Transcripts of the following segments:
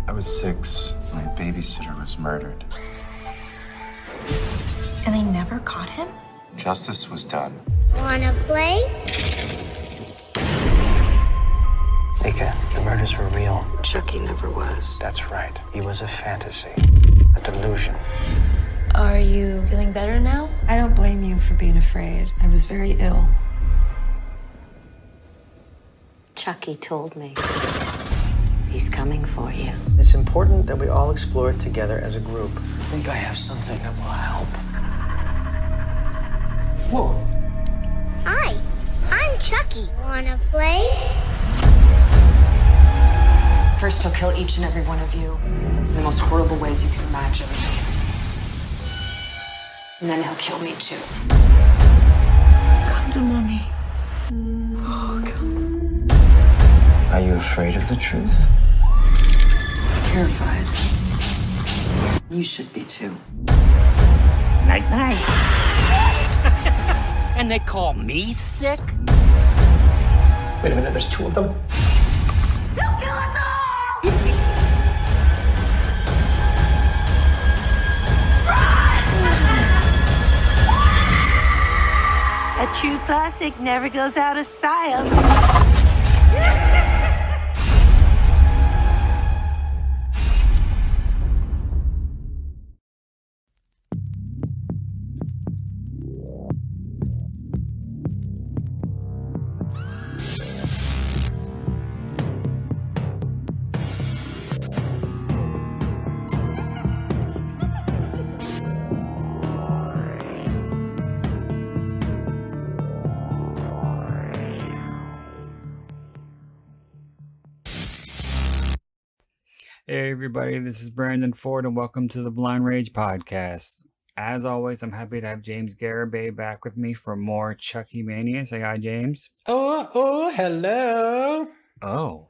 I was 6. My babysitter was murdered. And they never caught him? Justice was done. Wanna play? Nika, the murders were real. Chucky never was. That's right. He was a fantasy, a delusion. Are you feeling better now? I don't blame you for being afraid. I was very ill. Chucky told me. He's coming for you. It's important that we all explore it together as a group. I think I have something that will help. Whoa! Hi, I'm Chucky. Wanna play? First, he'll kill each and every one of you in the most horrible ways you can imagine. And then he'll kill me too. Come to mommy. Oh, come. Are you afraid of the truth? Terrified. You should be too. Night night. And they call me sick? Wait a minute, there's 2 of them? He'll kill us all! A true classic never goes out of style. Hey everybody, this is Brandon Ford and welcome to the Blind Rage Podcast. As always, I'm happy to have James Garibay back with me for more Chucky Mania. Say hi, James. Oh, hello. Oh,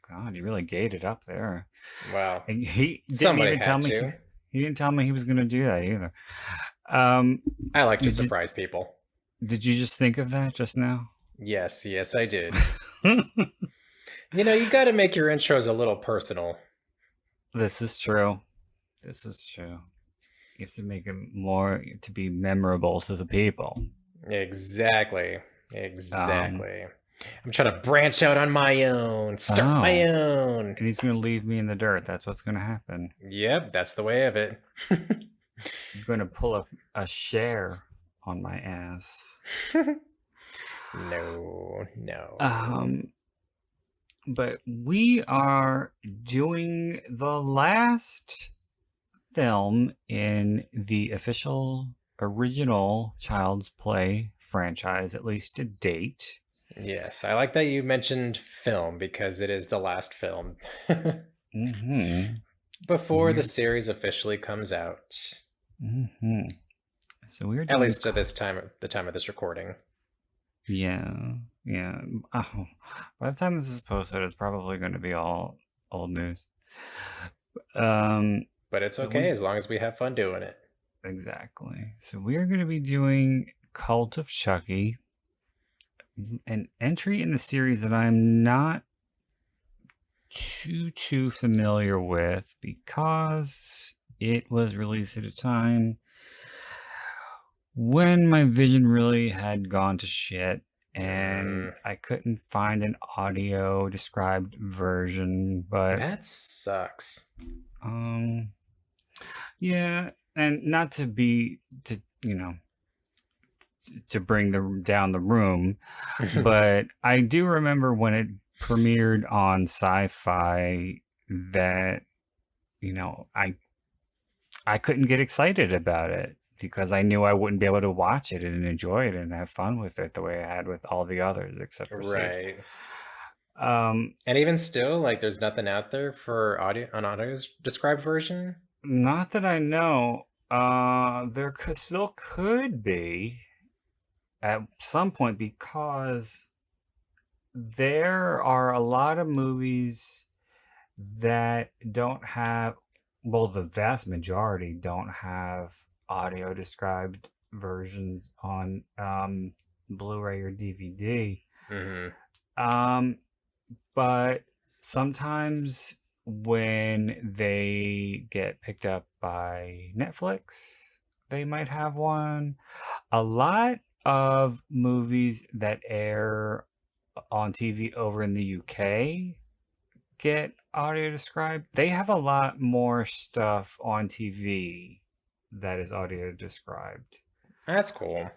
God, you really gated up there. Wow. And he didn't Somebody even tell had me. to. He didn't tell me he was going to do that either. I like to surprise people. Did you just think of that just now? Yes, I did. You know, you got to make your intros a little personal. This is true. This is true. You have to make it more to be memorable to the people. Exactly. I'm trying to branch out on my own, start my own. And he's going to leave me in the dirt. That's what's going to happen. Yep, that's the way of it. You're going to pull a share on my ass. No. But we are doing the last film in the official original Child's Play franchise, at least to date. Yes, I like that you mentioned film because it is the last film. Before the series officially comes out. So we're at least at the time of this recording. Yeah. Oh, by the time this is posted, it's probably going to be all old news. But it's okay as long as we have fun doing it. Exactly. So we are going to be doing Cult of Chucky, an entry in the series that I'm not too familiar with because it was released at a time when my vision really had gone to shit. And I couldn't find an audio described version, but that sucks. Yeah, and not to bring down the room, but I do remember when it premiered on Sci-Fi that I couldn't get excited about it. Because I knew I wouldn't be able to watch it and enjoy it and have fun with it the way I had with all the others, except for right. And even still, like, there's nothing out there for an audio described version. Not that I know. There still could be at some point because there are a lot of movies that don't have. Well, the vast majority don't have audio described versions on Blu-ray or DVD. But sometimes when they get picked up by Netflix, they might have one. A lot of movies that air on TV over in the UK get audio described. They have a lot more stuff on TV that is audio described. That's cool.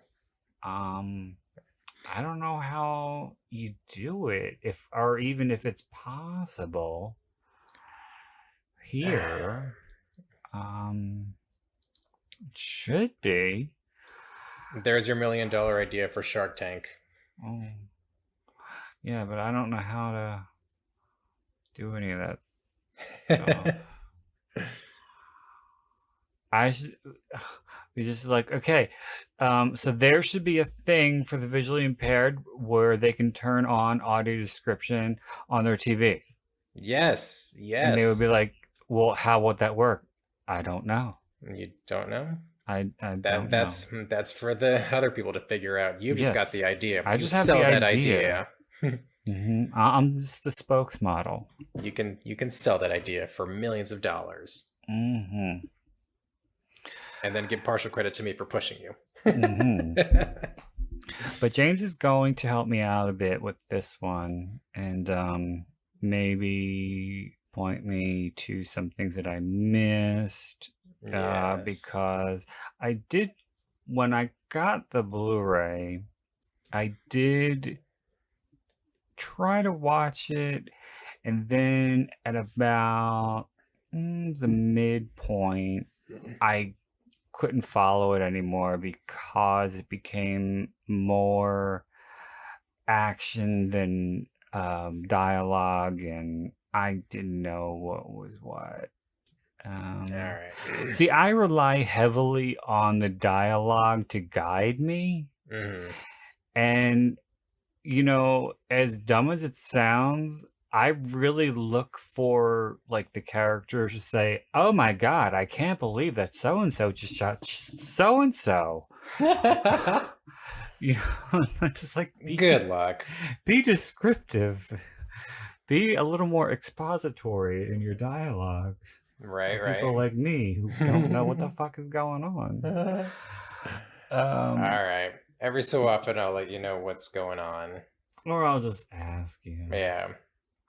I don't know how you do it, or even if it's possible here. It should be. There's your $1 million idea for Shark Tank. Oh, yeah, but I don't know how to do any of that stuff. I should be just like, okay, so there should be a thing for the visually impaired where they can turn on audio description on their TVs. Yes. And they would be like, well, how would that work? I don't know. You don't know? I don't know. That's for the other people to figure out. You've just got the idea. I just have sell the that idea. I'm just the spokesmodel. You can sell that idea for millions of dollars. Mm-hmm. And then give partial credit to me for pushing you. But James is going to help me out a bit with this one, and maybe point me to some things that I missed. Yes. Because I did, when I got the Blu-ray, I did try to watch it, and then at about the midpoint, I couldn't follow it anymore because it became more action than dialogue, and I didn't know what was what. All right. See, I rely heavily on the dialogue to guide me. Mm-hmm. And, as dumb as it sounds, I really look for, like, the characters to say, oh my God, I can't believe that so-and-so just shot so-and-so. Just like, good luck. Be descriptive. Be a little more expository in your dialogue. Right. People like me who don't know what the fuck is going on. All right. Every so often, I'll let you know what's going on. Or I'll just ask you. Yeah.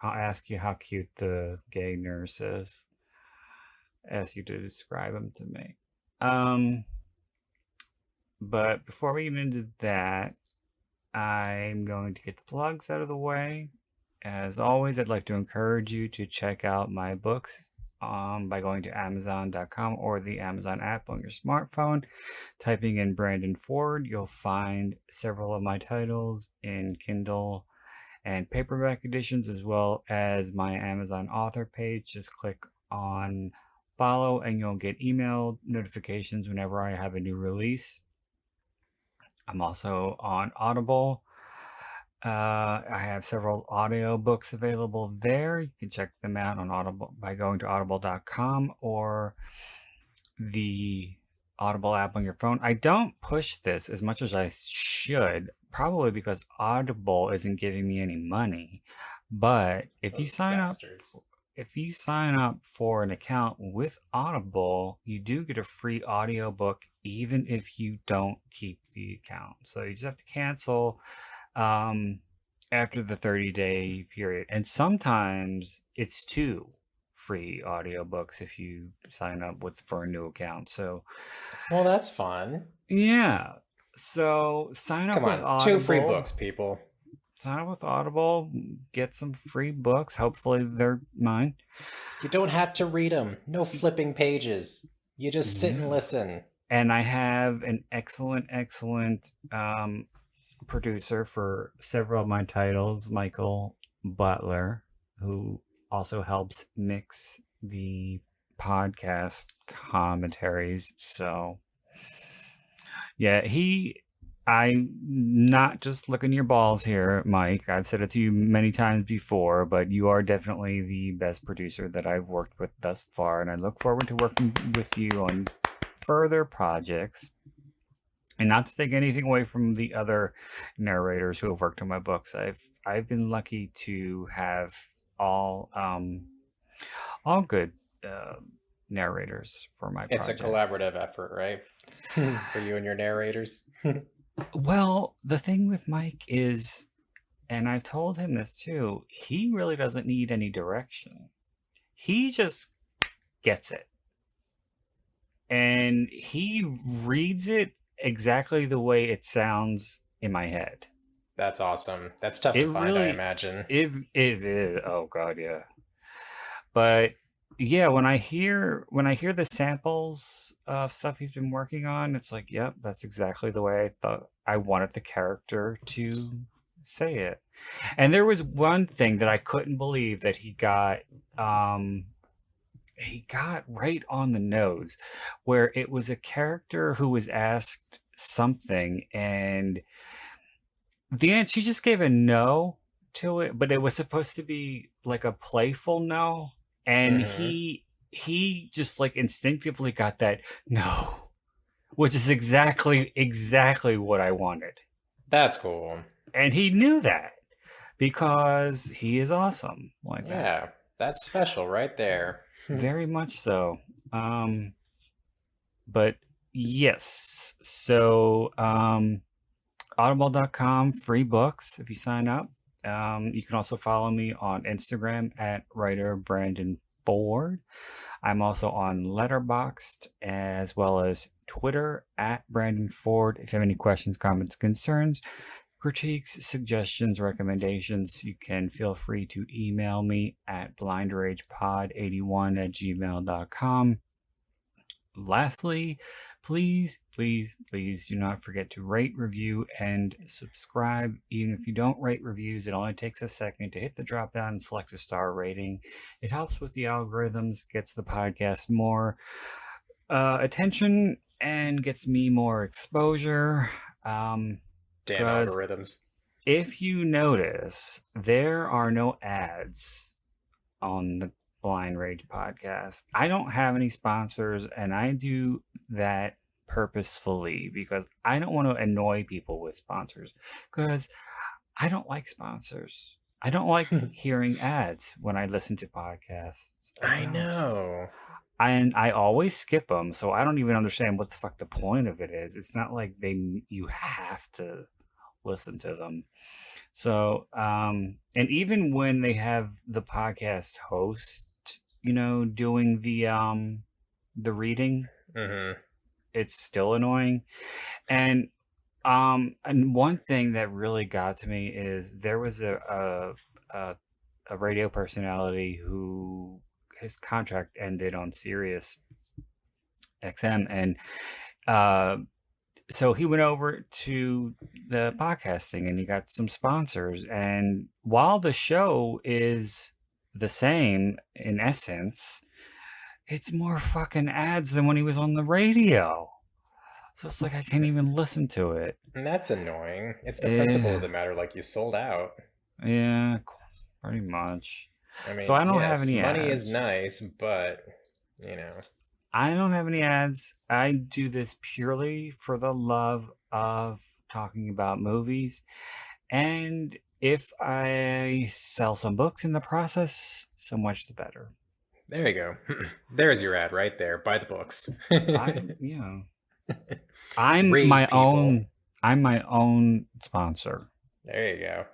I'll ask you how cute the gay nurse is. Ask you to describe him to me. But before we get into that, I'm going to get the plugs out of the way. As always, I'd like to encourage you to check out my books by going to Amazon.com or the Amazon app on your smartphone. Typing in Brandon Ford, you'll find several of my titles in Kindle and paperback editions, as well as my Amazon author page. Just click on follow and you'll get email notifications whenever I have a new release. I'm also on Audible. I have several audio books available there. You can check them out on Audible by going to audible.com or the Audible app on your phone. I don't push this as much as I should, probably because Audible isn't giving me any money. But if you sign up for an account with Audible, you do get a free audiobook even if you don't keep the account. So you just have to cancel after the 30-day period, and sometimes it's 2 free audiobooks if you sign up for a new account. So, well, that's fun. Yeah. So sign up with Audible. 2 free books, people. Sign up with Audible, get some free books. Hopefully they're mine. You don't have to read them. No flipping pages. You just sit and listen. And I have an excellent producer for several of my titles, Michael Butler, who also helps mix the podcast commentaries. So yeah, I'm not just licking your balls here, Mike. I've said it to you many times before, but you are definitely the best producer that I've worked with thus far, and I look forward to working with you on further projects. And not to take anything away from the other narrators who have worked on my books, I've been lucky to have all all good narrators for my It's projects. a collaborative effort, right? For you and your narrators. Well, the thing with Mike is, and I've told him this too, he really doesn't need any direction. He just gets it. And he reads it exactly the way it sounds in my head. That's awesome. That's tough It to find, I really, imagine. it is. Oh God, yeah. But yeah, when I hear the samples of stuff he's been working on, it's like, yep, that's exactly the way I thought I wanted the character to say it. And there was one thing that I couldn't believe that he got right on the nose, where it was a character who was asked something and the answer, she just gave a no to it, but it was supposed to be like a playful no. And he just like instinctively got that no, which is exactly what I wanted. That's cool. And he knew that because he is awesome like that. Yeah, that's special right there. Very much so. But yes, so audible.com, free books if you sign up. You can also follow me on Instagram at writer Brandon Ford. I'm also on Letterboxd as well as Twitter at Brandon Ford. If you have any questions, comments, concerns, critiques, suggestions, recommendations, you can feel free to email me at blindragepod81@gmail.com. Lastly, please do not forget to rate, review, and subscribe. Even if you don't rate reviews, it only takes a second to hit the drop down and select a star rating. It helps with the algorithms, gets the podcast more attention, and gets me more exposure. Damn algorithms. If you notice, there are no ads on the Blind Rage podcast. I don't have any sponsors, and I do that purposefully because I don't want to annoy people with sponsors, because I don't like sponsors. I don't like hearing ads when I listen to podcasts. I know. And I always skip them, so I don't even understand what the fuck the point of it is. It's not like you have to listen to them. So, and even when they have the podcast host, doing the reading, it's still annoying. And one thing that really got to me is there was a radio personality who his contract ended on Sirius XM, and so he went over to the podcasting and he got some sponsors. And while the show is the same in essence, it's more fucking ads than when he was on the radio. So it's like I can't even listen to it. And that's annoying. It's the principle of the matter, like you sold out. Yeah, pretty much. I mean, so I don't have any money ads. is nice, but I don't have any ads. I do this purely for the love of talking about movies. And if I sell some books in the process, so much the better. There you go. There's your ad right there. Buy the books. I'm Read, my people. I'm my own sponsor. There you go.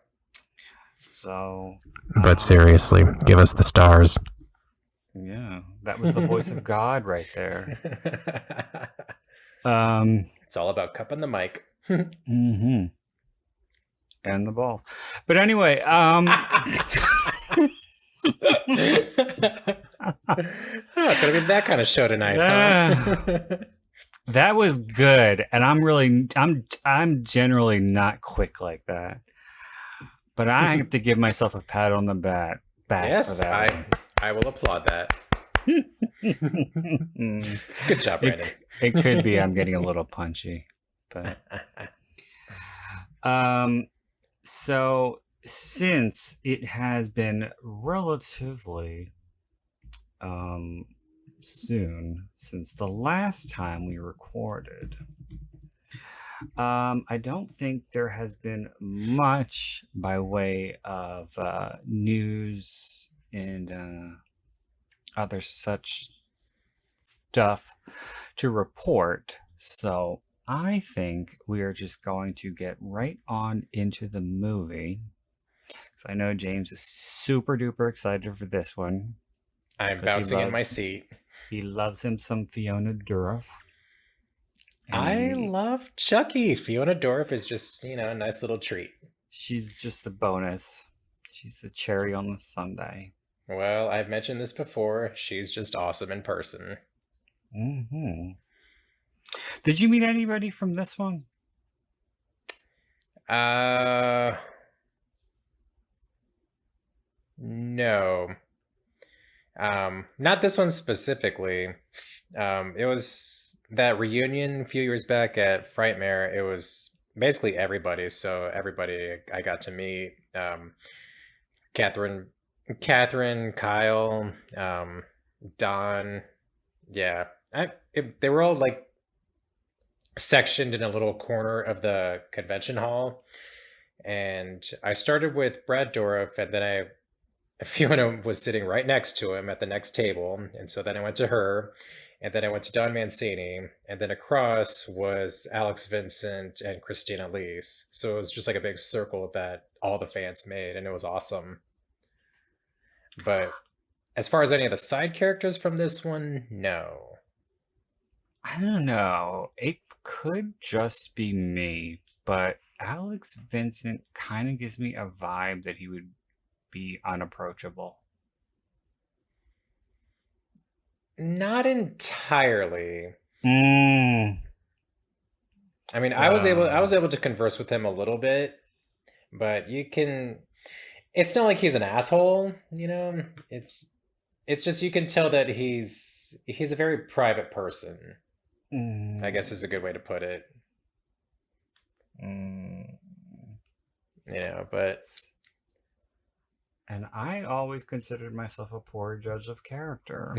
So But seriously, give us the stars. Yeah, that was the voice of God right there. It's all about cupping the mic. And the balls. But anyway, it's gonna be that kind of show tonight, huh? That was good, and I'm generally not quick like that, but I have to give myself a pat on the back Yes, for that. I will applaud that. Good job, Brandon. It could be I'm getting a little punchy, but so since it has been relatively soon since the last time we recorded, I don't think there has been much by way of news and other such stuff to report. So I think we are just going to get right on into the movie. Because I know James is super duper excited for this one. I'm bouncing in my seat. He loves him some Fiona Dourif. I love Chucky. Fiona Dourif is just, a nice little treat. She's just a bonus. She's the cherry on the sundae. Well, I've mentioned this before. She's just awesome in person. Mm-hmm. Did you meet anybody from this one? No. Not this one specifically. It was that reunion a few years back at Frightmare. It was basically everybody. So everybody I got to meet. Catherine, Kyle, Don. Yeah. They were all like sectioned in a little corner of the convention hall. And I started with Brad Dourif, and then Fiona was sitting right next to him at the next table. And so then I went to her, and then I went to Don Mancini, and then across was Alex Vincent and Christina Leese. So it was just like a big circle that all the fans made, and it was awesome. But as far as any of the side characters from this one, no. I don't know. It could just be me, but Alex Vincent kind of gives me a vibe that he would be unapproachable. Not entirely. Mm. I mean, I was able to converse with him a little bit, but it's not like he's an asshole, It's just you can tell that he's a very private person. I guess is a good way to put it. But And I always considered myself a poor judge of character.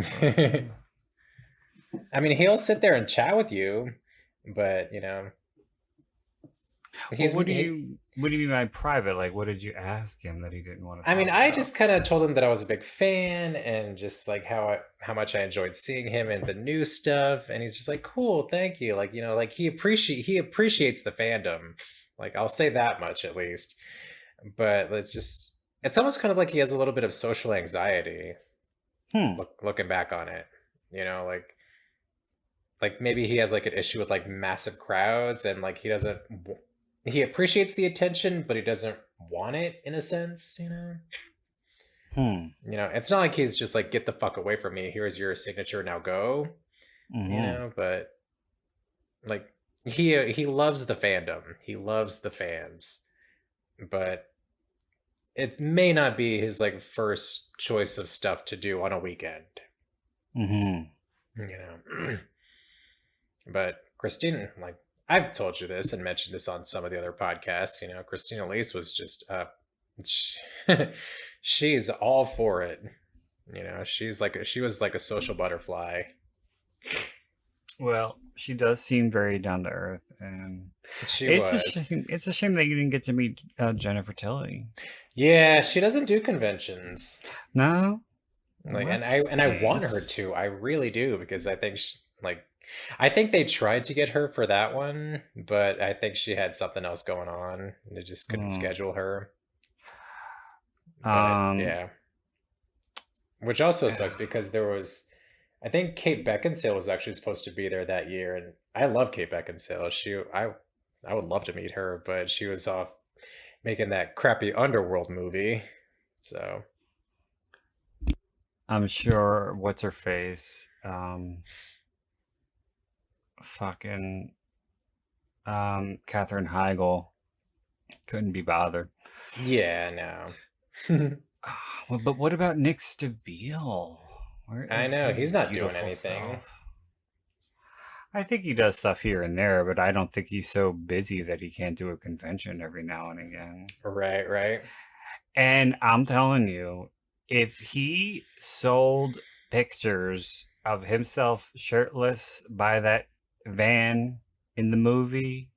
I mean, he'll sit there and chat with you, but what do you mean by private? Like, what did you ask him that he didn't want to? I mean, I just kind of told him that I was a big fan and just like how much I enjoyed seeing him and the new stuff, and he's just like, cool, thank you. Like, like he appreciates the fandom. Like, I'll say that much at least. But it's almost kind of like he has a little bit of social anxiety. Looking back on it, like maybe he has like an issue with like massive crowds, and like he appreciates the attention, but he doesn't want it in a sense, It's not like he's just like, get the fuck away from me. Here's your signature, now go. But like he loves the fandom. He loves the fans. But it may not be his like first choice of stuff to do on a weekend. But Christina, like, I've told you this and mentioned this on some of the other podcasts. Christina Leese was just she's all for it. She was like a social butterfly. Well, she does seem very down to earth, and it's a shame that you didn't get to meet Jennifer Tilly. Yeah, she doesn't do conventions. No, like, and I want her to. I really do, because I think I think they tried to get her for that one, but I think she had something else going on, and they just couldn't schedule her. But, yeah, which also sucks because I think Kate Beckinsale was actually supposed to be there that year, and I love Kate Beckinsale. I would love to meet her, but she was off making that crappy Underworld movie, so I'm sure what's her face, Katherine Heigl couldn't be bothered. Yeah, no. But what about Nick Stabile? I know, he's not doing anything. I think he does stuff here and there, but I don't think he's so busy that he can't do a convention every now and again. Right. And I'm telling you, if he sold pictures of himself shirtless by that van in the movie,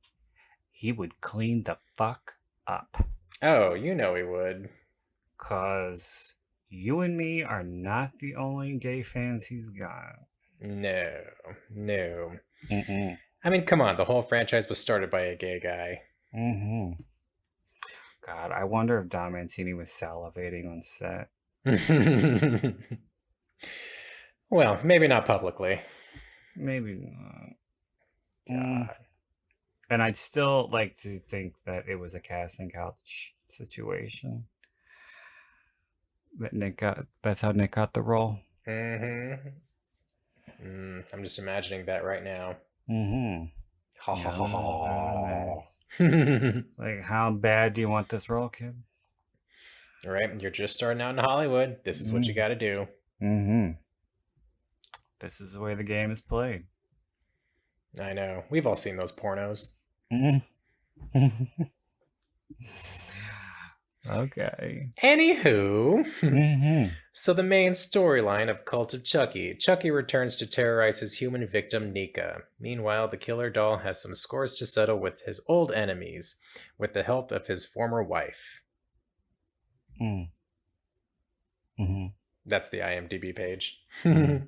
he would clean the fuck up. Oh, he would. 'Cause you and me are not the only gay fans he's got. No. Mm-mm. I mean, come on. The whole franchise was started by a gay guy. Mm-hmm. God, I wonder if Don Mancini was salivating on set. Well, maybe not publicly. Maybe not. God. And I'd still like to think that it was a casting couch situation. That's how Nick got the role. I'm just imagining that right now. Like, how bad do you want this role, kid? Right? You're just starting out in Hollywood. This is what you got to do. This is the way the game is played. I know. We've all seen those pornos. Okay. Anywho, so the main storyline of Cult of Chucky. Chucky returns to terrorize his human victim, Nika. Meanwhile, the killer doll has some scores to settle with his old enemies, with the help of his former wife. That's the IMDb page. All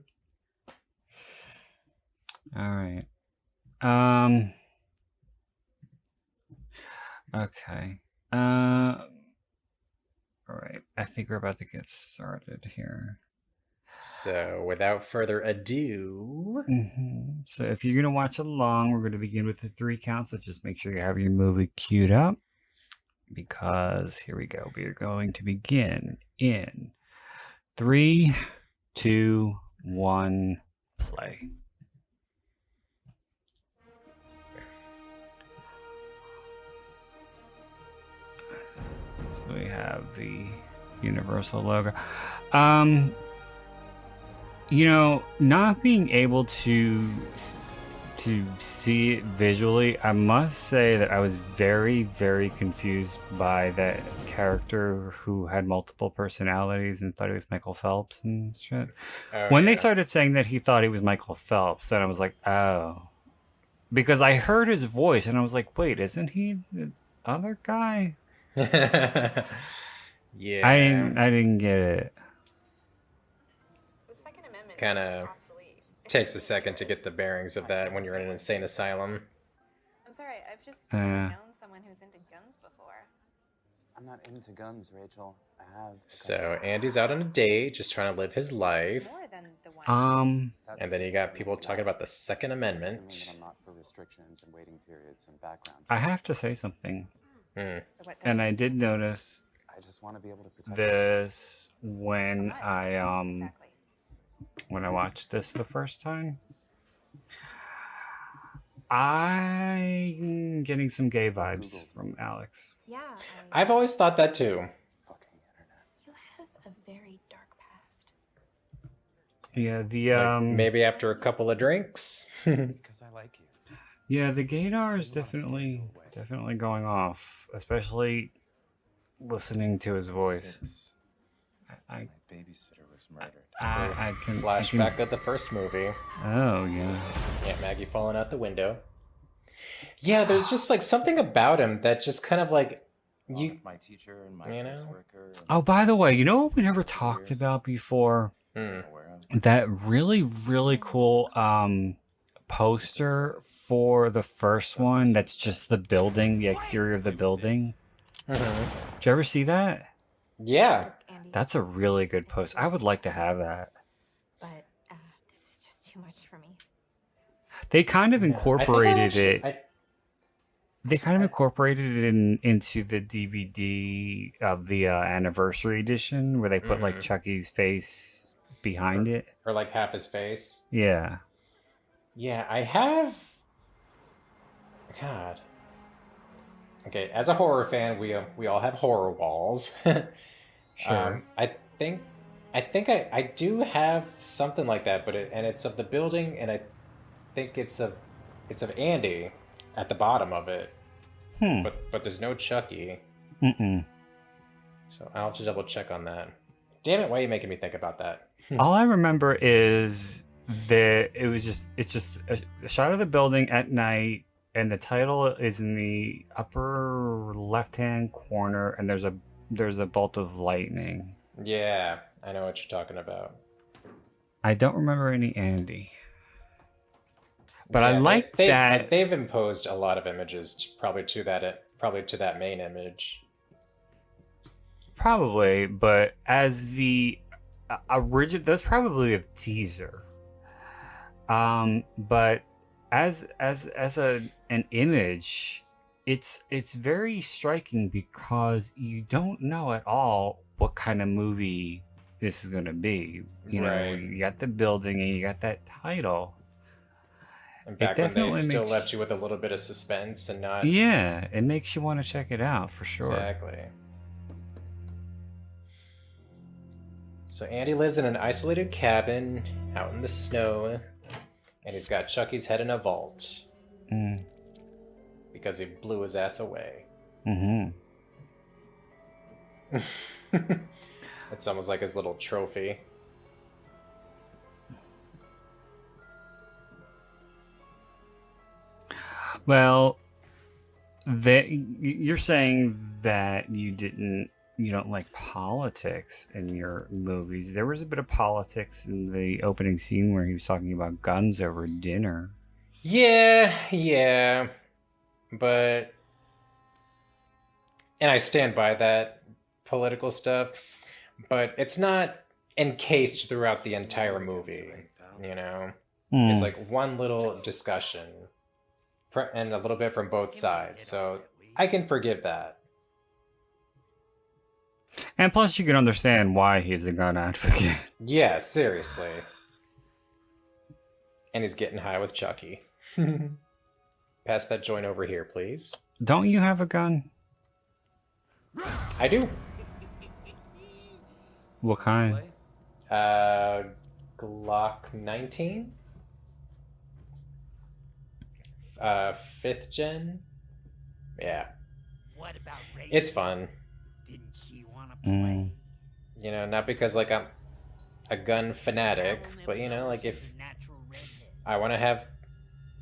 right. Okay. All right. I think we're about to get started here. So, without further ado... So, if you're going to watch along, we're going to begin with the 3 counts. So, just make sure you have your movie queued up. Because, here we go. We are going to begin in 3, 2, 1, play. So we have the Universal logo. You know, not being able to see it visually, I must say that I was very, very confused by that character who had multiple personalities and thought he was Michael Phelps and shit. When they started saying that he thought he was Michael Phelps, then I was like, oh. Because I heard his voice and I was like, wait, isn't he the other guy? Yeah. I didn't get it. Kind of takes a second to get the bearings of that when you're in an insane asylum. I'm sorry, I've just known someone who's into guns before. I'm not into guns, Rachel. I have. So Andy's out on a date, just trying to live his life. More than the one. And then you got people talking about the Second Amendment. I'm not for restrictions and waiting periods and background. I have to say something. So what And I did notice I just want to be able to protect this when exactly? when I watched this the first time. I'm getting some gay vibes from Alex. Yeah. I've always thought that too. fucking internet. You have a very dark past. Yeah, the Like, maybe after a couple of drinks. Because I like you. yeah, the gaydar is definitely going off, especially listening to his voice. My babysitter was murdered. I can Flashback of the first movie. Oh yeah. Aunt Maggie falling out the window. Yeah, there's just like something about him that just kind of like you. My teacher and my You know? caseworker. And Oh, by the way, you know what we never talked about before? Hmm. aware of. That really, really cool poster for the first one that's just the building, the exterior of the building. Did you ever see that? Yeah. Andy, That's a really good post. I would like to have that. but this is just too much for me. They kind of I think incorporated actually- it. They kind of incorporated it into the DVD of the anniversary edition where they put like Chucky's face behind it. or like half his face. Yeah. Yeah, I have. God. Okay, as a horror fan, we all have horror walls. Sure. I think I do have something like that, but it's of the building, and I think it's of Andy at the bottom of it. But there's no Chucky. So I'll have to double check on that. Damn it! Why are you making me think about that? All I remember is that it's just a shot of the building at night, and the title is in the upper left-hand corner, and there's a bolt of lightning. Yeah, I know what you're talking about. I don't remember any Andy. But Yeah, I like that. Like, they've imposed a lot of images probably to that main image. Probably, but as the original, that's probably a teaser. But as an image, it's very striking because you don't know at all what kind of movie this is gonna be. You know, you got the building and you got that title. And back when they still left you with a little bit of suspense and not... Yeah, it makes you want to check it out for sure. Exactly. So Andy lives in an isolated cabin out in the snow, and he's got Chucky's head in a vault. Because he blew his ass away. It's almost like his little trophy. Well, you're saying that you don't like politics in your movies. There was a bit of politics in the opening scene where he was talking about guns over dinner. Yeah. But... And I stand by that political stuff. But it's not encased throughout the entire movie, you know? It's like one little discussion. And a little bit from both sides, so I can forgive that. And plus, you can understand why he's a gun advocate. Yeah, seriously. And he's getting high with Chucky. Pass that joint over here, please. Don't you have a gun? I do. What kind? Glock 19? 5th gen? Yeah. What about it's fun. Didn't she want to play? You know, not because like I'm a gun fanatic, but you know, like if I want to have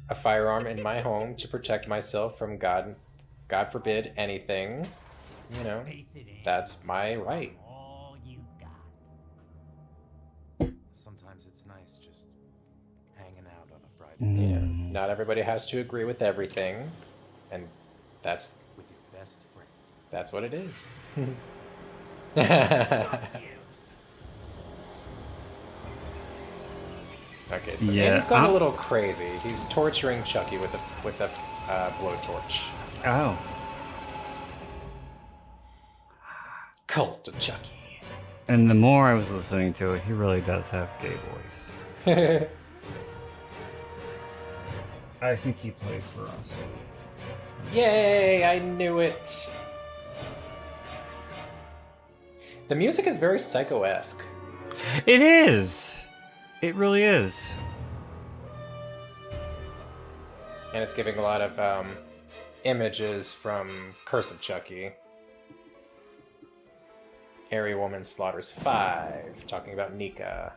a firearm in my home to protect myself from God forbid anything, you know, that's my right. Sometimes it's nice just hanging out on a Friday. Yeah, not everybody has to agree with everything, and that's With your best friend. that's what it is. Okay, so Yeah, Andy's gone a little crazy. He's torturing Chucky with the blowtorch. Oh. Cult of Chucky. And the more I was listening to it, he really does have gay voice. I think he plays for us. Yay! I knew it. The music is very Psycho-esque. It is. It really is. And it's giving a lot of images from Curse of Chucky. Hairy Woman Slaughters 5, talking about Nika.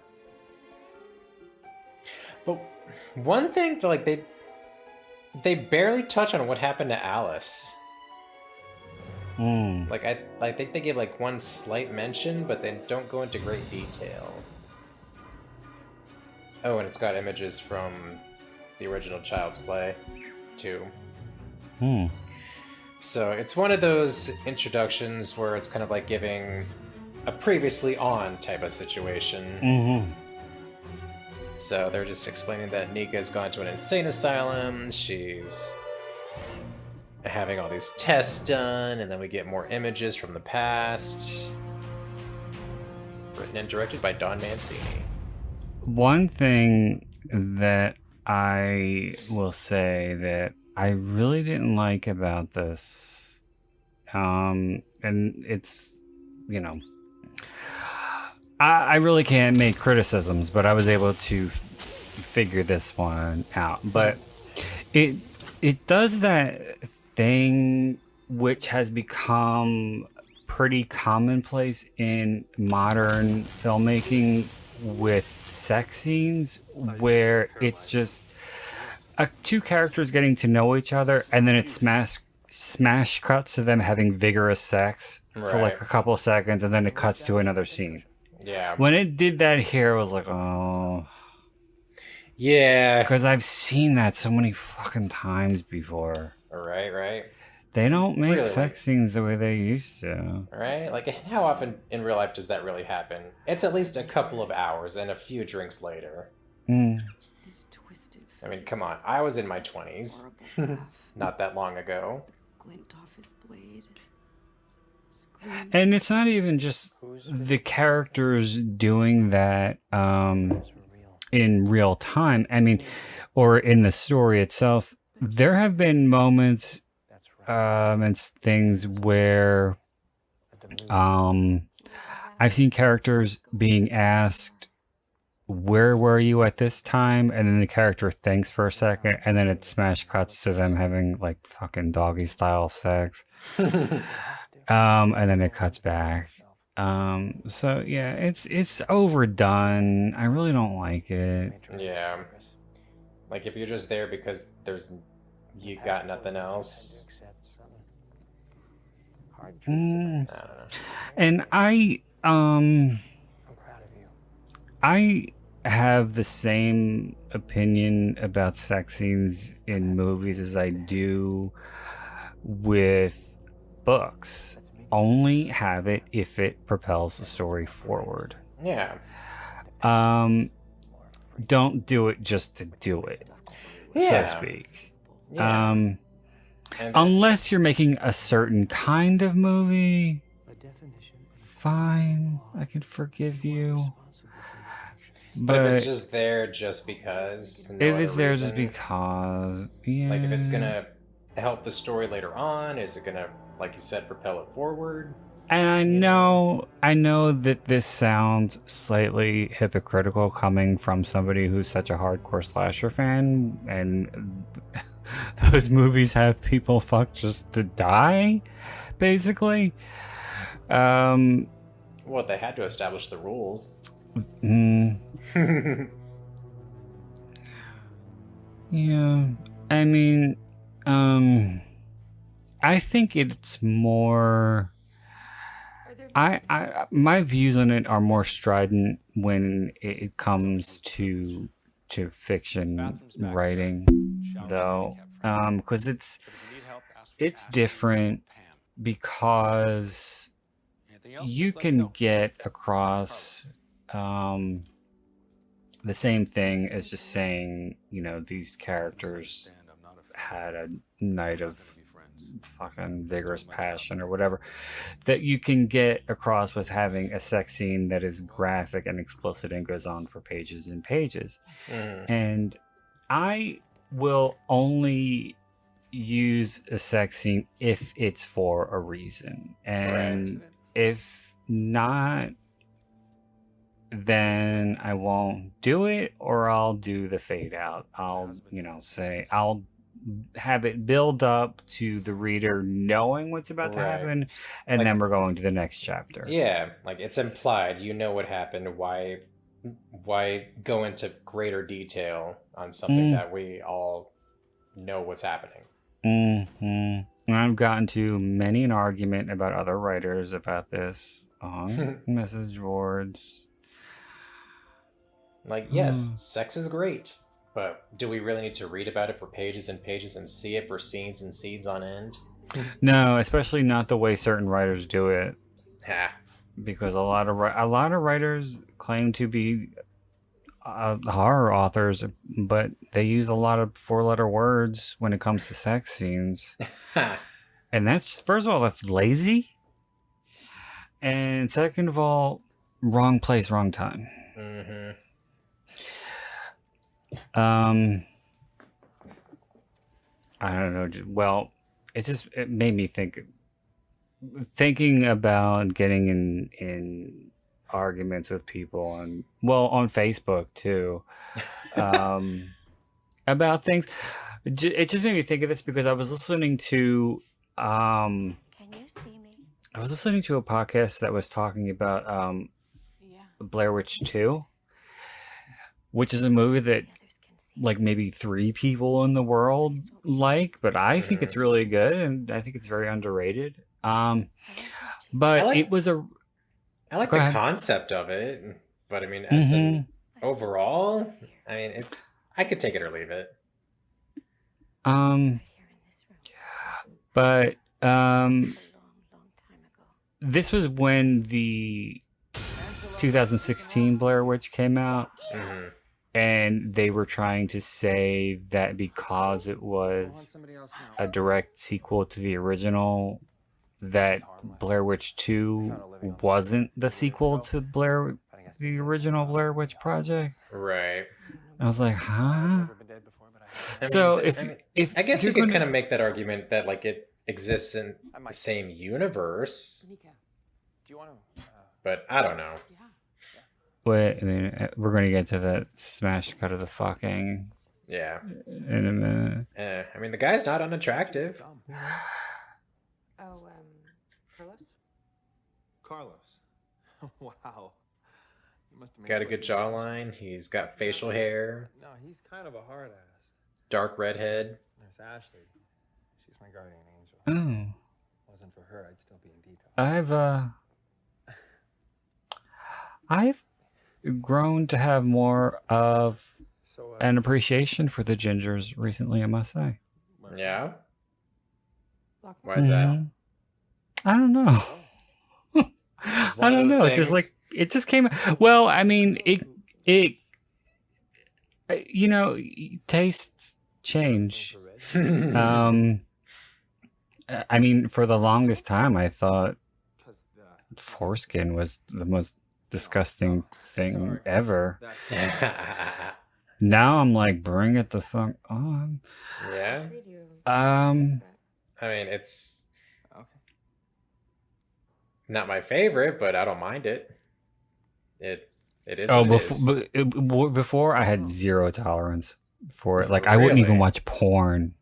But one thing, like they barely touch on what happened to Alice. Like I think they give like one slight mention, but they don't go into great detail. Oh, and it's got images from the original Child's Play, too. So it's one of those introductions where it's kind of like giving a previously on type of situation. So they're just explaining that Nika's gone to an insane asylum, she's having all these tests done, and then we get more images from the past. Written and directed by Don Mancini. One thing that I will say that I really didn't like about this, and it's, you know, I really can't make criticisms, but I was able to figure this one out. But it does that thing which has become pretty commonplace in modern filmmaking with sex scenes, where it's just two characters getting to know each other, and then it smash cuts to them having vigorous sex for like a couple of seconds, and then it cuts to another scene. Yeah. When it did that here, I was like, oh. Yeah. Because I've seen that so many fucking times before. Right. They don't make Really, sex scenes the way they used to. Right? Like, how often in real life does that really happen? It's at least a couple of hours and a few drinks later. Mm. I mean, come on. I was in my 20s. Not that long ago. And it's not even just the characters doing that in real time. I mean, or in the story itself. There have been moments and things where I've seen characters being asked, where were you at this time? And then the character thinks for a second, and then it smash cuts to them having like fucking doggy style sex. And then it cuts back. So yeah, it's overdone. I really don't like it. Yeah. Like, if you're just there because you got nothing else. I don't know. And I have the same opinion about sex scenes in movies as I do with books. Only have it if it propels the story forward. Yeah. Don't do it just to do it, so to speak. Yeah. Unless you're making a certain kind of movie, fine, I can forgive you. But if it's just there just because, if it's there just because, yeah. Like, if it's gonna help the story later on, is it gonna, like you said, propel it forward? And I know that this sounds slightly hypocritical coming from somebody who's such a hardcore slasher fan, and those movies have people fuck just to die, basically. Well, they had to establish the rules. Yeah, I mean, I think it's more. My views on it are more strident when it comes to fiction writing, though, because it's different because you can get across the same thing as just saying, these characters had a night of fucking vigorous passion or whatever, that you can get across with having a sex scene that is graphic and explicit and goes on for pages and pages. And I will only use a sex scene if it's for a reason, and if not, then I won't do it, or I'll do the fade out. I'll say I'll have it build up to the reader knowing what's about to happen, and then we're going to the next chapter. Yeah, like, it's implied, what happened. Why go into greater detail on something that we all know what's happening? And I've gotten to many an argument about other writers about this on message boards. Like, yes, sex is great, but do we really need to read about it for pages and pages and see it for scenes and scenes on end? No, especially not the way certain writers do it. Because a lot of writers claim to be horror authors, but they use a lot of 4-letter words when it comes to sex scenes. And that's, first of all, that's lazy. And second of all, wrong place, wrong time. I don't know. Well, it made me thinking about getting in arguments with people on Facebook too, about things. It just made me think of this because I was listening to Can you see me? I was listening to a podcast that was talking about Blair Witch 2, which is a movie that like maybe 3 people in the world like, but I think it's really good, and I think it's very underrated. But it was a. I like Go the ahead. concept of it, but I mean, as an overall, I mean, I could take it or leave it. But this was when the 2016 Blair Witch came out, and they were trying to say that because it was a direct sequel to the original, that Blair Witch 2 wasn't the sequel to the original Blair Witch Project. Right. I was like, huh? So if I guess you're you could gonna- kind of make that argument that like it exists in the same universe, but I don't know. Wait, I mean, we're going to get to that smash cut of the fucking Yeah. in a minute. I mean, the guy's not unattractive. Carlos. Wow. You must have Got a good jawline. He's got facial hair. No, he's kind of a hard ass. Dark redhead. There's Ashley. She's my guardian angel. Oh. Wasn't for her, I'd still be in detail. I've grown to have more of an appreciation for the gingers recently, I must say. Yeah. Why is that? I don't know. I don't know. It's just like it just came. Well, I mean, it you know, tastes change. I mean, for the longest time, I thought foreskin was the most disgusting thing ever. Now I'm like, bring it the fuck on. Yeah. I mean, it's not my favorite, but I don't mind it. It is. Oh, what it is. before I had zero tolerance for it. Like I wouldn't even watch porn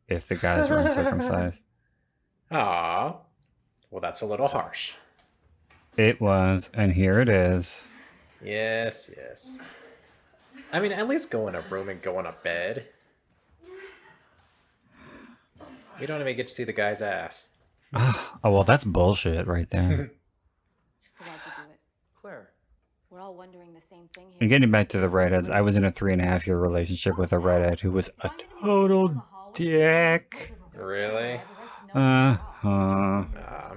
if the guys were uncircumcised. Aw. Well, that's a little harsh. It was, and here it is. Yes, yes. I mean, at least go in a room and go on a bed. We don't even get to see the guy's ass. Oh, well, that's bullshit right there. So why'd you do it? Claire. We're all wondering the same thing here. And getting back to the redheads, I was in a 3.5-year relationship with a redhead who was a total dick. Really? I'm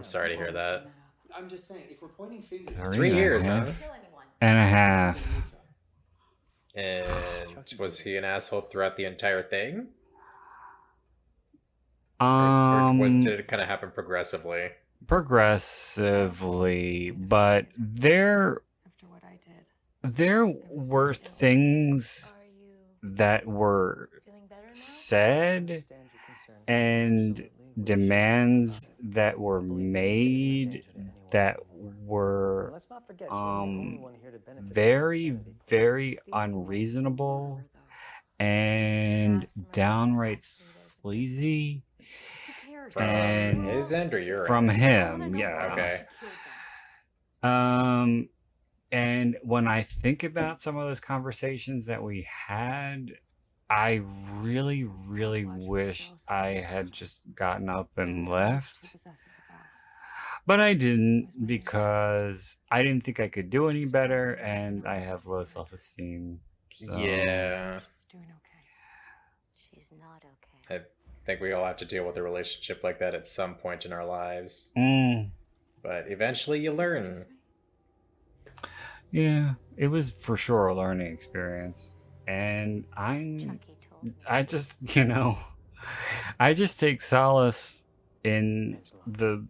sorry to hear that. I'm just saying, if we're pointing fingers... 3 years, huh? And a half. And was he an asshole throughout the entire thing? Or did it kind of happen progressively? Progressively, but there were things that were said and demands that were made that were very, very unreasonable and downright sleazy. And his end or your from end? him, yeah. Okay. And when I think about some of those conversations that we had, I really, really wish I had just gotten up and left. But I didn't, because I didn't think I could do any better, and I have low self-esteem. So. Yeah. She's doing okay. She's not okay. I think we all have to deal with a relationship like that at some point in our lives. But eventually you learn. Yeah, it was for sure a learning experience. And I just, I just take solace in the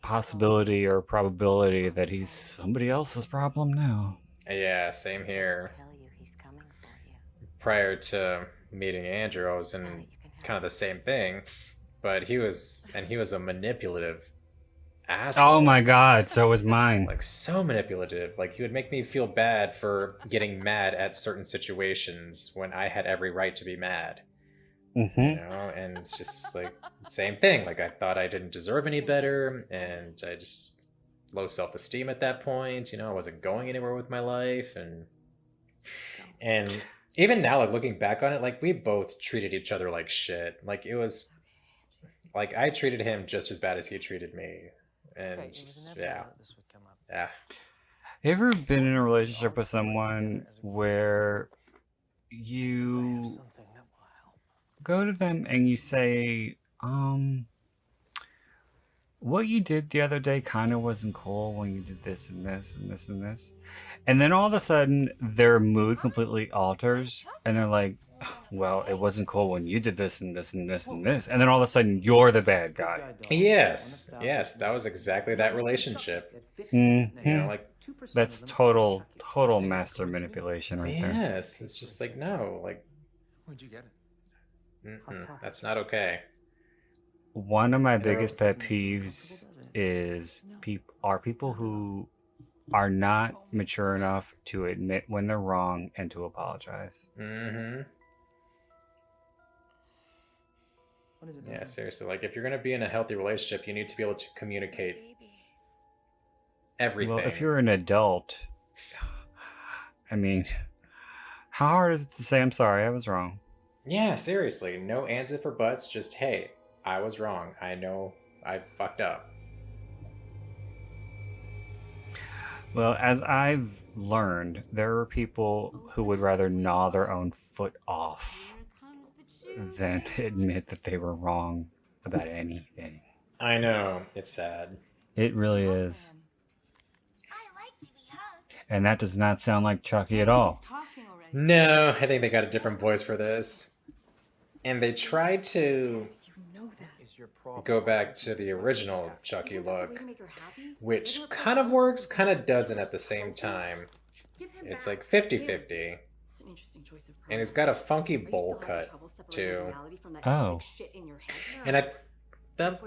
possibility or probability that he's somebody else's problem now. Yeah, same here. Prior to meeting Andrew, I was in kind of the same thing, but he was a manipulative asshole. Oh my god, so was mine. Like, so manipulative. Like, he would make me feel bad for getting mad at certain situations when I had every right to be mad. And it's just like same thing. Like, I thought I didn't deserve any better, and I just low self-esteem at that point. I wasn't going anywhere with my life, and Even now, like looking back on it, like we both treated each other like shit. Like it was, like I treated him just as bad as he treated me, and just, yeah, yeah. You ever been in a relationship with someone where you go to them and you say, what you did the other day kind of wasn't cool when you did this and this and this and this. And then all of a sudden their mood completely alters and they're like, well, it wasn't cool when you did this and this and this and this. And then all of a sudden you're the bad guy. Yes, that was exactly that relationship. Mm-hmm. You know, like that's total master manipulation right there. Yes, it's just like, no, like, Where'd you get it? that's not okay. One of my biggest pet peeves is people who are not mature enough to admit when they're wrong and to apologize. Yeah, seriously. Like, if you're going to be in a healthy relationship, you need to be able to communicate everything. Well, if you're an adult, I mean, how hard is it to say, I'm sorry, I was wrong? Yeah, seriously. No ands if or buts. Just, hey, I was wrong. I know I fucked up. Well, as I've learned, there are people who would rather gnaw their own foot off than admit that they were wrong about anything. I know. It's sad. It really is. And that does not sound like Chucky at all. No, I think they got a different voice for this. And they tried to go back to the original Chucky look, which kind of works, kind of doesn't at the same time. It's like 50-50. And he's got a funky bowl cut, too. Oh. And that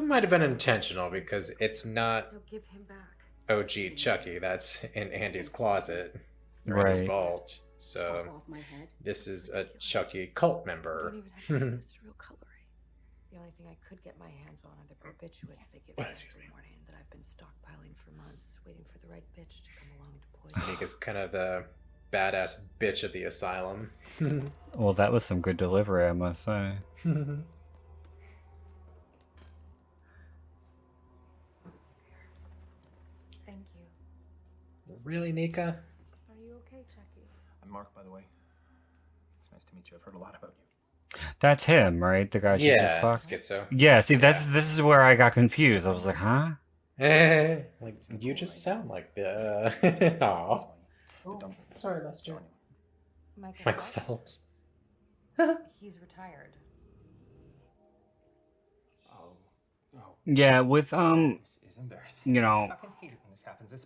might have been intentional, because it's not OG Chucky that's in Andy's closet, or in his vault. So this is a Chucky cult member. The only thing I could get my hands on are the barbiturates they give me every morning that I've been stockpiling for months, waiting for the right bitch to come along to poison. Nika's kind of the badass bitch of the asylum. Well, that was some good delivery, I must say. Thank you. Really, Nika? Are you okay, Chucky? I'm Mark, by the way. It's nice to meet you. I've heard a lot about you. That's him, right? The guy she just fucked? Schizo. Yeah, see, this is where I got confused. I was like, huh? Like, you just sound like the... Aw. Oh, sorry, Lester. Michael Phelps. He's retired. Yeah, with, you know,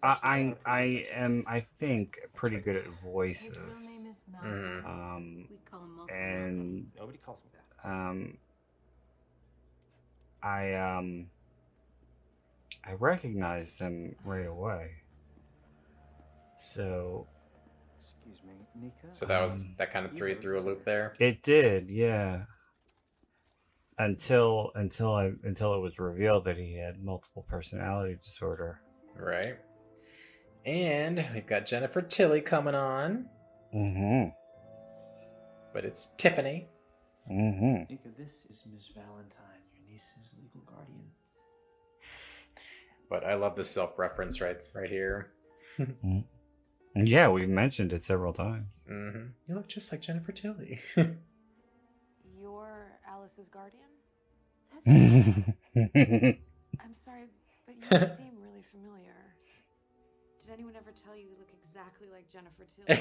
I think pretty good at voices. And Nobody calls me that. I recognized him right away. So Excuse me, Nika. So that kind of threw you through a loop there? it did, yeah. Until it was revealed that he had multiple personality disorder. Right. And we've got Jennifer Tilly coming on. Mm-hmm. But it's Tiffany. Mm-hmm. Nika, this is Miss Valentine, your niece's legal guardian. But I love the self-reference right here. Yeah, we've mentioned it several times. You look just like Jennifer Tilly. You're Alice's guardian? Mm-hmm. I'm sorry, but you seem really familiar. Did anyone ever tell you look exactly like Jennifer Tilly?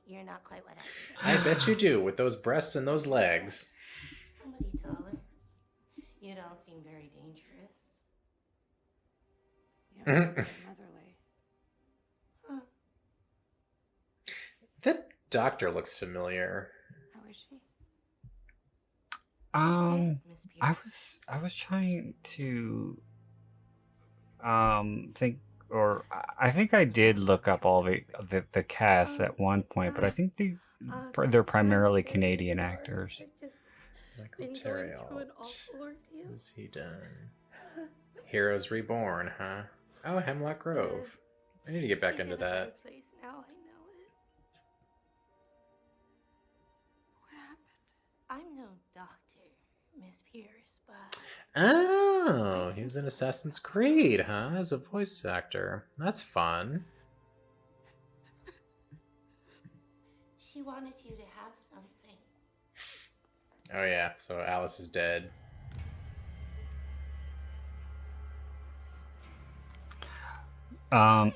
You're not quite what I bet you do, with those breasts and those legs. Somebody taller. You don't seem very dangerous. You don't seem very motherly. Huh. That doctor looks familiar. How is she? I was trying to think, or I think I did look up all the cast at one point, but I think they're primarily Canadian actors. Michael Terriot. What has he done? Heroes Reborn, huh? Oh, Hemlock Grove. I need to get back into that. Place now, I know it. What happened? I'm no doctor, Miss Pierce, but Oh, he was in Assassin's Creed, huh? As a voice actor. That's fun. she wanted you to have something. Oh yeah, so Alice is dead. But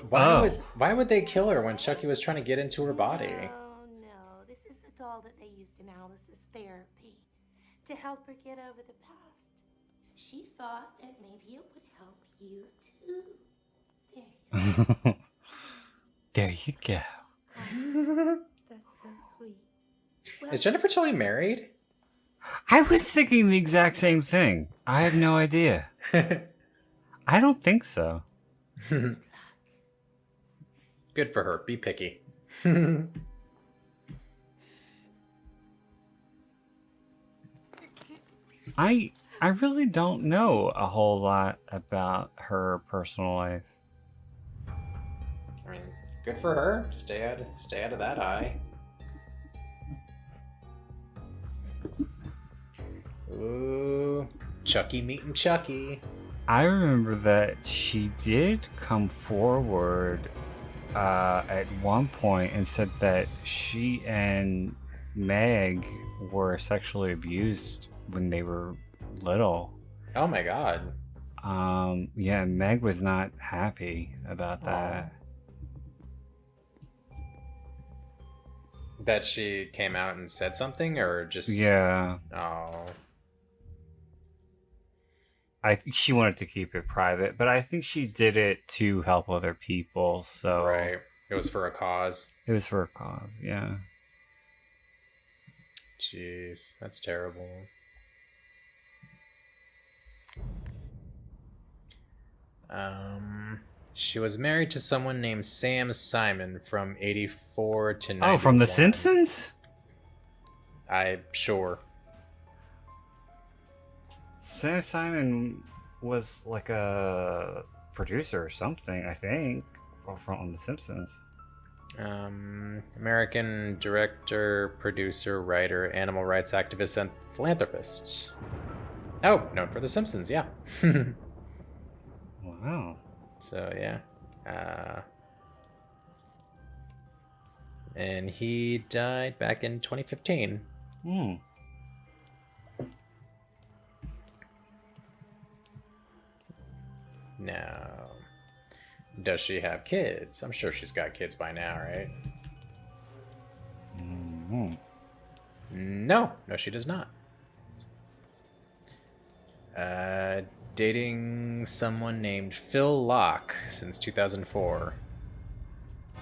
why would they kill her when Chucky was trying to get into her body? No, this is a doll that they used in Alice's therapy to help her get over the past. She thought that maybe it would help you too. There you go. There you go. That's so sweet. Is Jennifer Tilly married? I was thinking the exact same thing. I have no idea. I don't think so. Good for her. Be picky. I really don't know a whole lot about her personal life. I mean, good for her. Stay out of that eye. Ooh, Chucky meeting Chucky. I remember that she did come forward at one point and said that she and Meg were sexually abused when they were little. Oh my god. Yeah, Meg was not happy about that. That she came out and said something, or just... Yeah. Oh. I think she wanted to keep it private, but I think she did it to help other people, so... Right. It was for a cause. It was for a cause, yeah. Jeez, that's terrible. She was married to someone named Sam Simon from 84 to 91. Oh, from The Simpsons? I'm sure. Sam Simon was like a producer or something, I think, from The Simpsons. American director, producer, writer, animal rights activist, and philanthropist. Oh, known for The Simpsons, yeah. Wow. So, yeah. And he died back in 2015. Hmm. Now, does she have kids? I'm sure she's got kids by now, right? Mm-hmm. No, she does not. Dating someone named Phil Locke since 2004.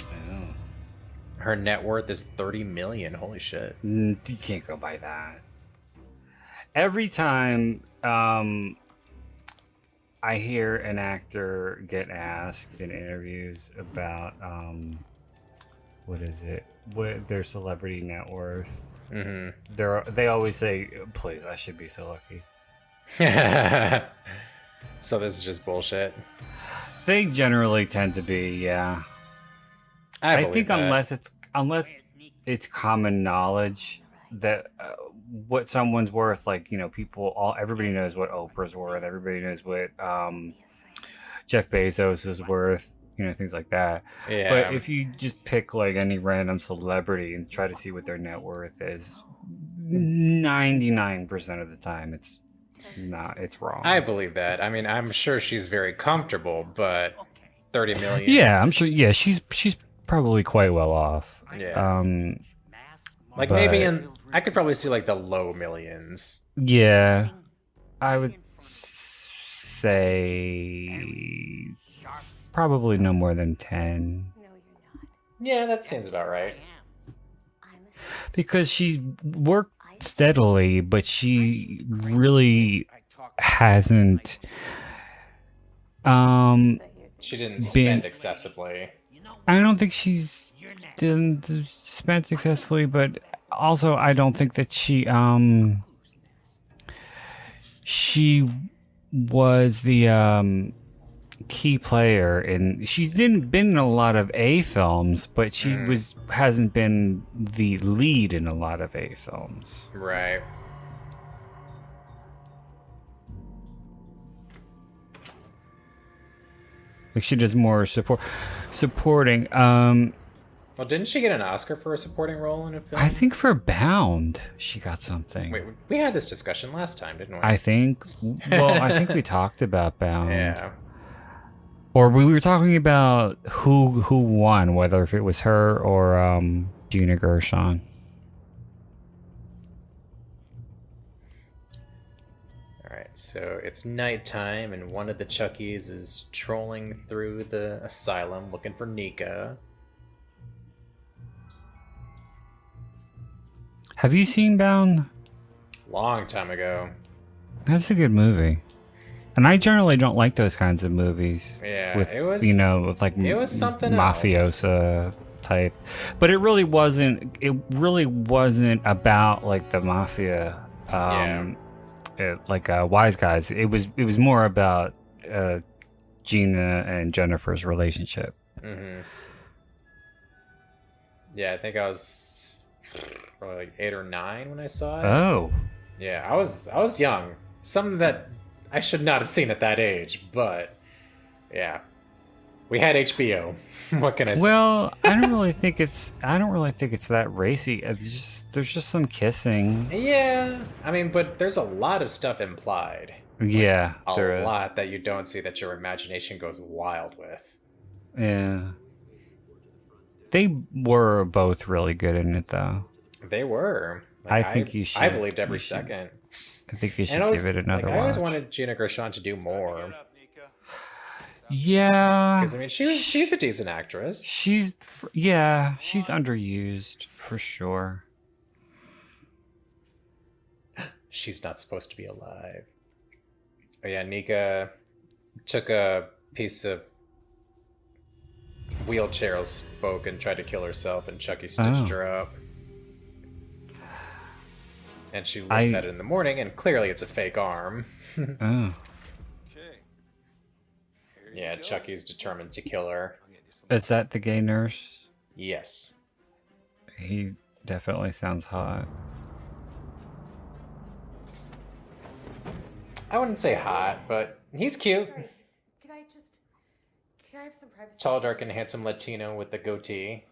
Oh. Her net worth is 30 million. Holy shit. You can't go by that. Every time I hear an actor get asked in interviews about what their celebrity net worth, they always say, "Please, I should be so lucky." So this is just bullshit. They generally tend to be, yeah. I think that. unless it's common knowledge that what someone's worth, like, you know, everybody knows what Oprah's worth, everybody knows what Jeff Bezos is worth, you know, things like that. Yeah. But if you just pick like any random celebrity and try to see what their net worth is, 99% of the time it's wrong. I believe that. I mean, I'm sure she's very comfortable, but 30 million. Yeah, I'm sure. Yeah, she's probably quite well off. Yeah. Like maybe I could probably see like the low millions. Yeah, I would say probably no more than 10. Yeah, that seems about right. Because she's worked steadily, but she really hasn't. She didn't spend excessively. I don't think she's didn't spend successfully, but also I don't think that she was the key player, and she's been in a lot of A films, but she hasn't been the lead in a lot of A films. Right. Like she does more supporting. Well, didn't she get an Oscar for a supporting role in a film? I think for Bound she got something. Wait, we had this discussion last time, didn't we? I think. Well, I think we talked about Bound. Yeah. Or we were talking about who won, whether if it was her or Gina Gershon. Alright, so it's nighttime and one of the Chuckies is trolling through the asylum looking for Nika. Have you seen Bound? Long time ago. That's a good movie. And I generally don't like those kinds of movies. Yeah, with, it was, with like it was something mafiosa type. But it really wasn't about like the mafia, Wise Guys. It was more about Gina and Jennifer's relationship. Mm-hmm. Yeah, I think I was probably like 8 or 9 when I saw it. Oh. Yeah, I was young. Something that I should not have seen at that age, but yeah. We had HBO. What can I say? Well, I don't really think it's that racy. There's just some kissing. Yeah. I mean, but there's a lot of stuff implied. Yeah, Like, there a is. lot that you don't see that your imagination goes wild with. Yeah. They were both really good in it, though. They were. I think you should. I believed every second. I think you should give it another watch. I always wanted Gina Gershon to do more. Yeah. Because, I mean, she's a decent actress. She's underused, for sure. She's not supposed to be alive. Oh yeah, Nika took a piece of wheelchair spoke and tried to kill herself, and Chucky stitched her up. And she looks at it in the morning, and clearly it's a fake arm. Oh. Yeah, Chucky's determined to kill her. Is that the gay nurse? Yes. He definitely sounds hot. I wouldn't say hot, but he's cute. Sorry, can I have some privacy? Tall, dark, and handsome Latino with the goatee.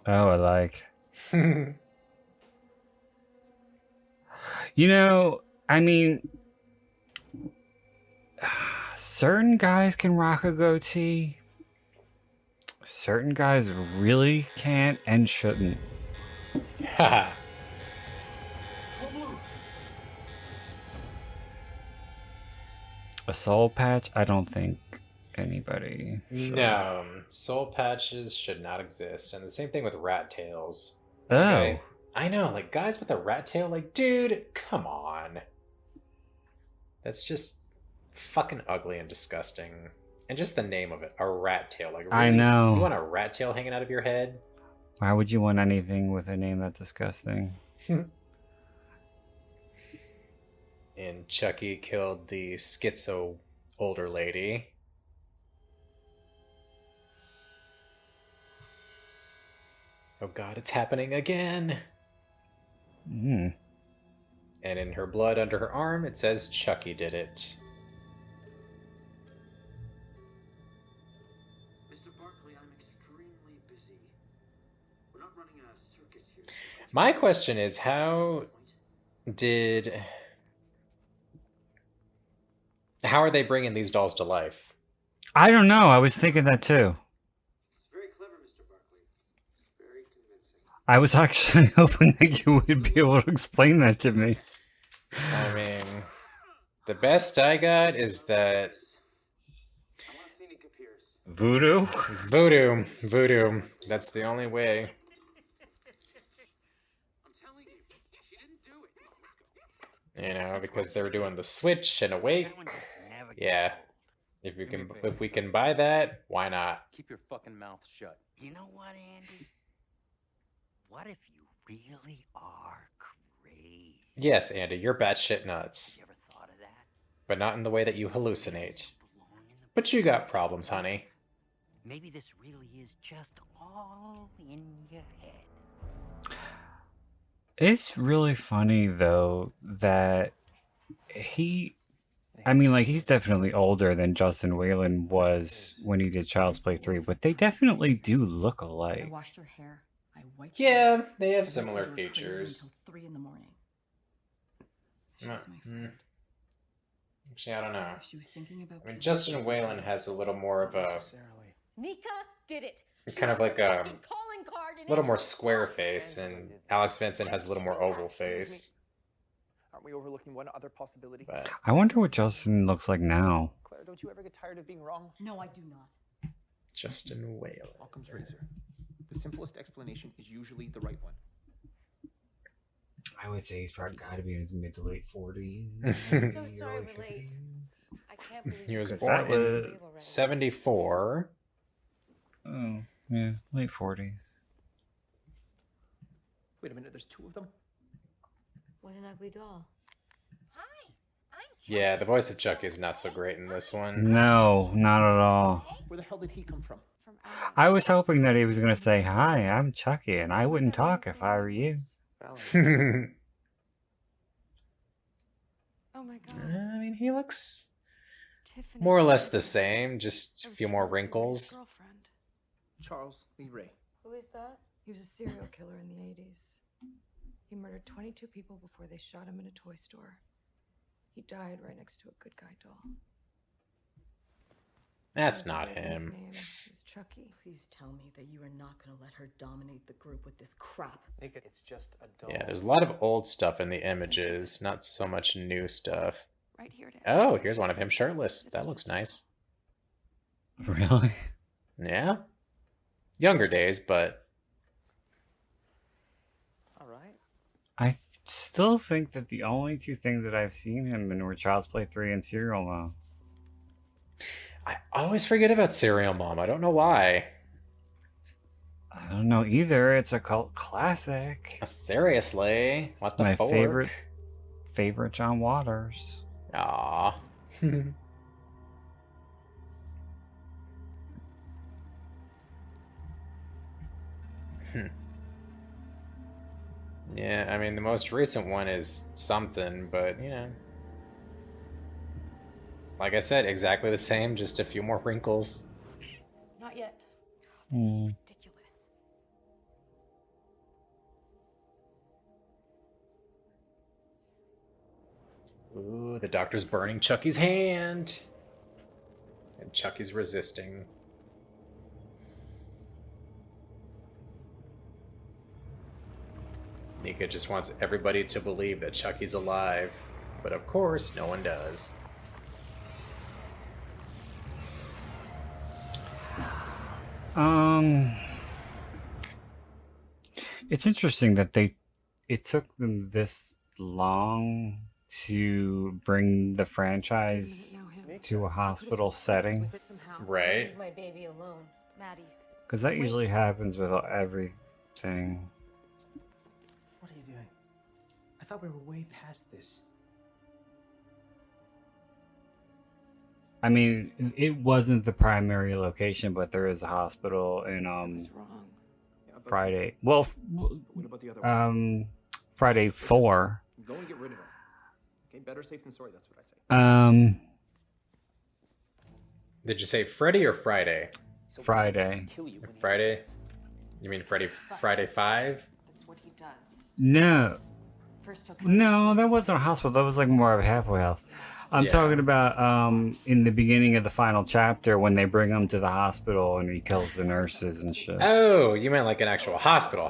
Oh, I like. You know, I mean, certain guys can rock a goatee. Certain guys really can't and shouldn't. Haha. A soul patch? I don't think anybody should. No, soul patches should not exist. And the same thing with rat tails. Oh. Okay? I know, like, guys with a rat tail, like, dude, come on. That's just fucking ugly and disgusting. And just the name of it, a rat tail. Like, really? I know. You want a rat tail hanging out of your head? Why would you want anything with a name that disgusting? And Chucky killed the schizo older lady. Oh god, it's happening again! Mm. And in her blood under her arm, it says Chucky did it. Mr. Barkley, I'm extremely busy. We're not running a circus here. My question is, how are they bringing these dolls to life? I don't know. I was thinking that too. It's very clever, Mr. Barkley. Very convincing. I was actually hoping that you would be able to explain that to me. I mean, the best I got is that I want to see Nika Pierce. Voodoo? Voodoo. That's the only way. I'm telling you, she didn't do it. You know, because they were doing the switch and awake. Yeah. If we can buy that, why not? Keep your fucking mouth shut. You know what, Andy? What if you really are crazy? Yes, Andy, you're batshit nuts. You ever thought of that? But not in the way that you hallucinate. Belong in the But you got problems, honey. Maybe this really is just all in your head. It's really funny though that I mean, like, he's definitely older than Justin Whalen was when he did Child's Play 3, but they definitely do look alike. I washed her hair. I wiped Yeah, her eyes. they have I similar listened to her crazy features. Until 3 in the morning. She Mm, was my friend. Actually, I don't know. If she was thinking about I mean, killing Justin me, Whalen has a little more of a Nika did it. kind of like a Calling card and little more square face, and Alex Vincent has a little more oval face. Aren't we overlooking one other possibility? But I wonder what Justin looks like now. Claire, don't you ever get tired of being wrong? No, I do not. Justin Whalen. Occam's razor. The simplest explanation is usually the right one. I would say he's probably got to be in his mid to late 40s. I'm so sorry we're late. I can't believe He was 'Cause born that was- in 74. Oh, yeah, late 40s. Wait a minute, there's 2 of them? What an ugly doll. Yeah, the voice of Chucky is not so great in this one. No, not at all. Where the hell did he come from? I was hoping that he was going to say, "Hi, I'm Chucky, and I wouldn't talk if I were you." Oh my god. I mean, he looks Tiffany. more or less the same, just a few more wrinkles. Girlfriend. Charles Lee Ray. Who is that? He was a serial killer in the 80s. He murdered 22 people before they shot him in a toy store. He died right next to a good guy doll. That's not him. Name was Chucky. Please tell me that you are not going to let her dominate the group with this crap. It's just a doll. Yeah, there's a lot of old stuff in the images, not so much new stuff. Right here to Oh, here's one of him shirtless. That looks nice. Really? Yeah. Younger days, but All right. I still think that the only 2 things that I've seen him in were Child's Play 3 and Serial Mom. I always forget about Serial Mom. I don't know why. I don't know either. It's a cult classic. Seriously? What It's the my fork? favorite John Waters. Aw. Yeah, I mean, the most recent one is something, but, you know. Like I said, exactly the same, just a few more wrinkles. Not yet. Ridiculous. Ooh, the doctor's burning Chucky's hand. And Chucky's resisting. Nika just wants everybody to believe that Chucky's alive, but of course, no one does. It's interesting that it took them this long to bring the franchise to a hospital setting. Right. Leave my baby alone. Maddie. Because that usually happens with everything. What are you doing? I thought we were way past this. I mean, it wasn't the primary location, but there is a hospital in Friday. Well, What about the other one? Friday 4. Go and get rid of him. Okay, better safe than sorry, that's what I say. Did you say Freddy or Friday? Friday. Friday? You mean Friday 5? That's what he does. No. First he'll No, that wasn't a hospital. That was like more of a halfway house. I'm Yeah. talking about in the beginning of the final chapter when they bring him to the hospital and he kills the nurses and shit. Oh, you meant like an actual hospital.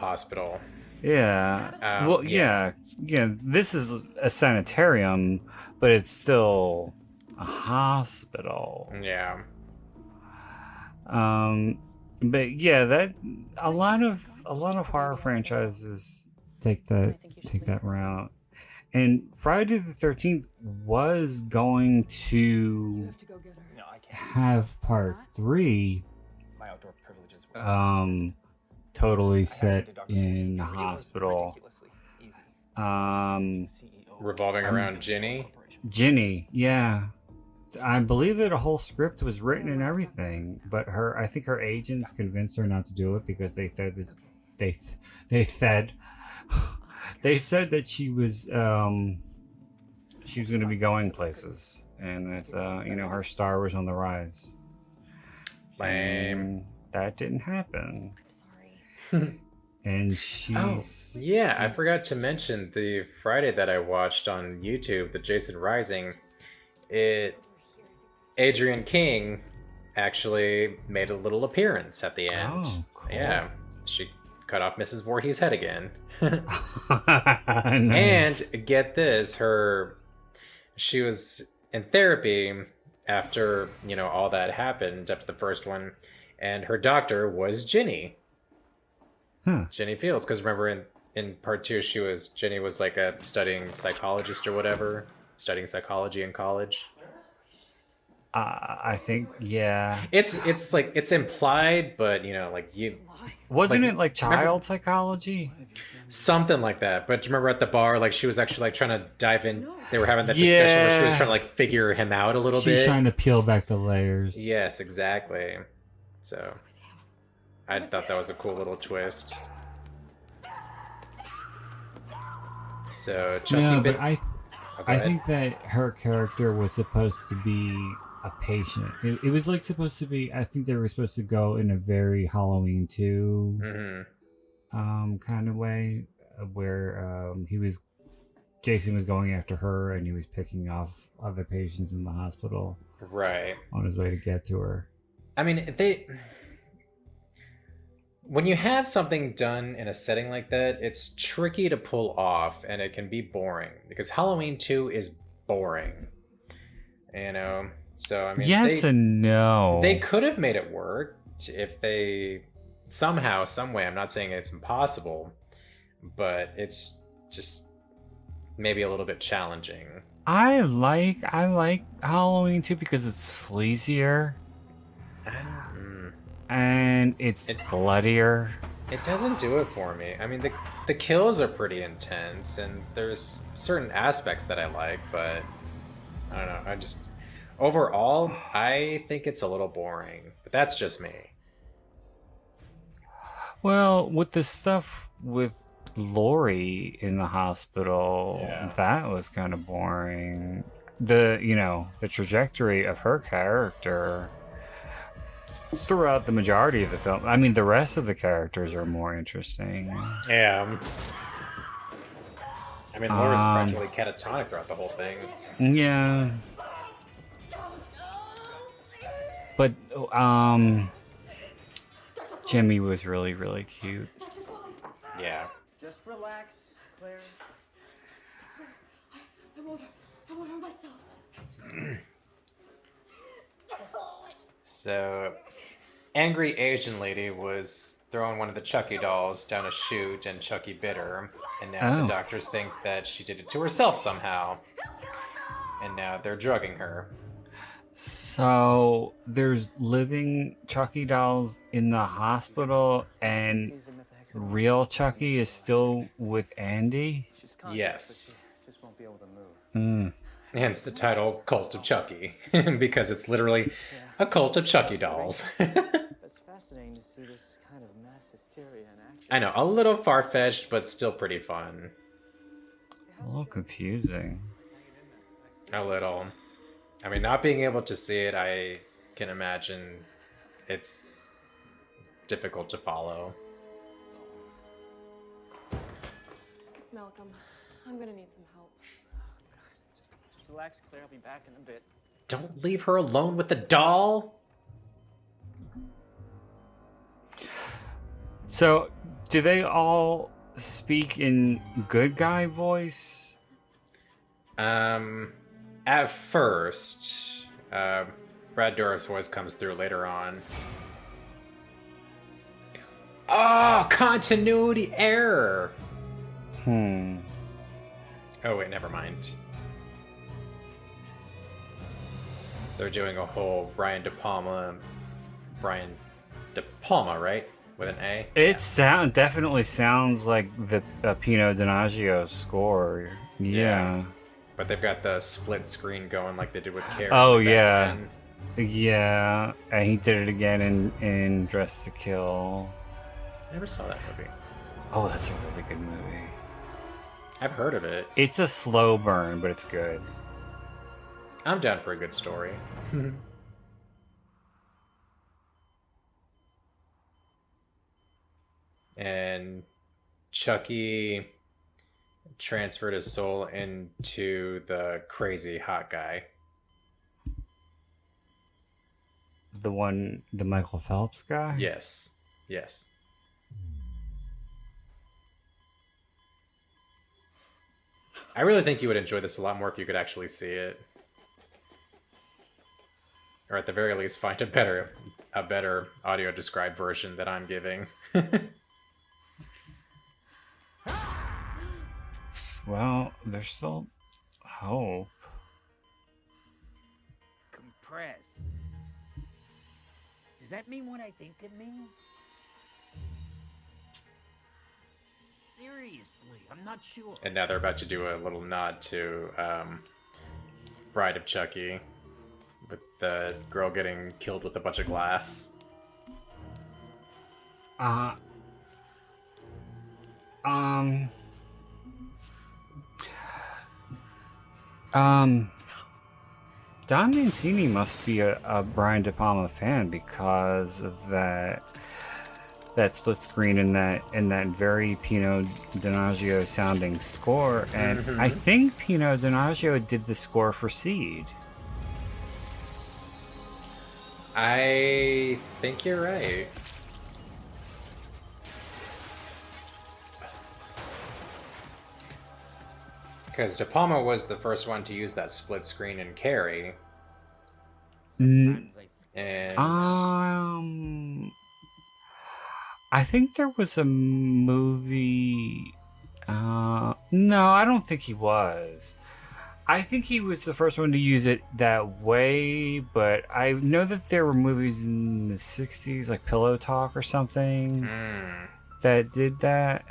Yeah. Well, yeah. yeah. This is a sanitarium, but it's still a hospital. Yeah. But yeah, that a lot of horror franchises take that route. And Friday the 13th was going to have part 3 My outdoor privileges were totally set in the hospital. Revolving around Ginny. Ginny, yeah. I believe that a whole script was written and everything, but I think her agents convinced her not to do it because they said that they said that she was going to be going places, and that her star was on the rise. Lame. And that didn't happen. I'm sorry. And she's... Oh, yeah, I forgot to mention the Friday that I watched on YouTube, the Jason Rising. Adrian King actually made a little appearance at the end. Oh, cool. Yeah, she cut off Mrs. Voorhees' head again. Nice. And get this, she was in therapy after, all that happened, after the first one, and her doctor was Ginny. Ginny Fields, because remember in part 2, Ginny was like a studying psychologist or whatever, studying psychology in college. I think, yeah. It's like, it's implied, but Wasn't it like child psychology? Something like that. But remember at the bar, like she was actually like trying to dive in. They were having that discussion where she was trying to like figure him out a little bit. She's trying to peel back the layers. Yes, exactly. So I thought that was a cool little twist. So Chucky, no, but I think that her character was supposed to be a patient. It was like supposed to be. I think they were supposed to go in a very Halloween 2 kind of way, where Jason was going after her and he was picking off other patients in the hospital, right, on his way to get to her. I mean, when you have something done in a setting like that, it's tricky to pull off, and it can be boring because Halloween 2 is boring. So I mean, yes and no. They could have made it work if they somehow, some way. I'm not saying it's impossible, but it's just maybe a little bit challenging. I like Halloween 2 because it's sleazier. And it's bloodier. It doesn't do it for me. I mean, the kills are pretty intense, and there's certain aspects that I like, but I don't know. Overall, I think it's a little boring, but that's just me. Well, with the stuff with Lori in the hospital, that was kind of boring. The trajectory of her character throughout the majority of the film. I mean, the rest of the characters are more interesting. Yeah. I mean, Laura's practically catatonic throughout the whole thing. Yeah. But, Jimmy was really, really cute. Yeah. Just relax, Claire. I won't hurt myself. So, angry Asian lady was throwing one of the Chucky dolls down a chute, and Chucky bit her. And now the doctors think that she did it to herself somehow. And now they're drugging her. So, there's living Chucky dolls in the hospital, and real Chucky is still with Andy? Yes. Just won't be able to move. Hence the title, Cult of Chucky. Because it's literally a cult of Chucky dolls. It's fascinating to see this kind of mass hysteria in action. I know, a little far-fetched, but still pretty fun. It's a little confusing. A little. I mean, not being able to see it, I can imagine it's difficult to follow. It's Malcolm. I'm gonna need some help. Just relax, Claire. I'll be back in a bit. Don't leave her alone with the doll! So, do they all speak in good guy voice? At first, Brad Dourif's voice comes through later on. Oh, continuity error! Oh wait, never mind. They're doing a whole Brian De Palma, right? With an A? It definitely sounds like the Pino Donaggio score. Yeah. but they've got the split screen going like they did with Carrie. Oh yeah, yeah, and he did it again in Dress to Kill. I never saw that movie. Oh, that's a really good movie. I've heard of it. It's a slow burn, but it's good. I'm down for a good story. And Chucky transferred his soul into the crazy hot guy. The Michael Phelps guy? Yes. Yes. I really think you would enjoy this a lot more if you could actually see it. Or at the very least find a better audio described version that I'm giving. Well, there's still hope. Compressed. Does that mean what I think it means? Seriously, I'm not sure. And now they're about to do a little nod to Bride of Chucky, with the girl getting killed with a bunch of glass. Don Mancini must be a Brian De Palma fan because of that split screen and that very Pino Donaggio sounding score. And I think Pino Donaggio did the score for Seed. I think you're right. Because De Palma was the first one to use that split screen in Carrie. And I think there was a movie. No, I don't think he was. I think he was the first one to use it that way, but I know that there were movies in the 60s, like Pillow Talk or something, that did that.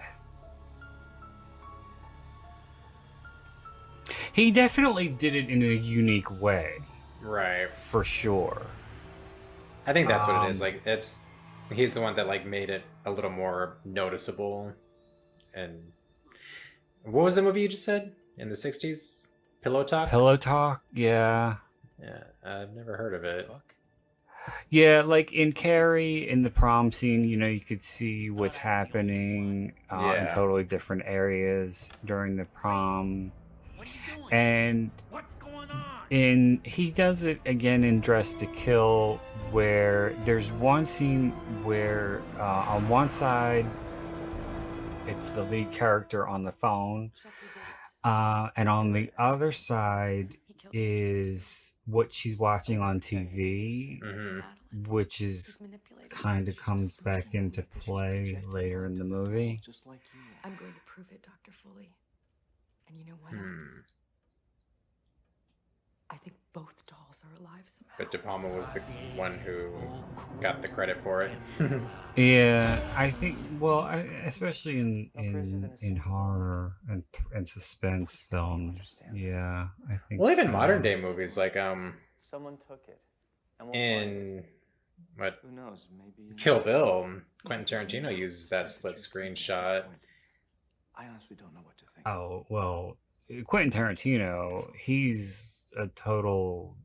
He definitely did it in a unique way. Right. For sure. I think that's what it is. Like, he's the one that like made it a little more noticeable. And what was the movie you just said in the 60s? Pillow Talk? Pillow Talk, yeah. Yeah, I've never heard of it. Yeah, like in Carrie, in the prom scene, you could see what's happening in totally different areas during the prom. And he does it again in Dress to Kill, where there's one scene where on one side it's the lead character on the phone, and on the other side is what she's watching on TV, which is kind of comes back into play later in the movie. I'm going to prove it, Dr. Foley. And you know what else? I think both dolls are alive somehow. But De Palma was the one who got the credit for it. Yeah, I think. Well, especially in horror and suspense films. Yeah, I think. Well, even modern day movies like someone took it. In what? Who knows? Maybe Kill Bill. Quentin Tarantino uses that split screen shot. I honestly don't know what to think. Oh well, Quentin Tarantino. He's a total,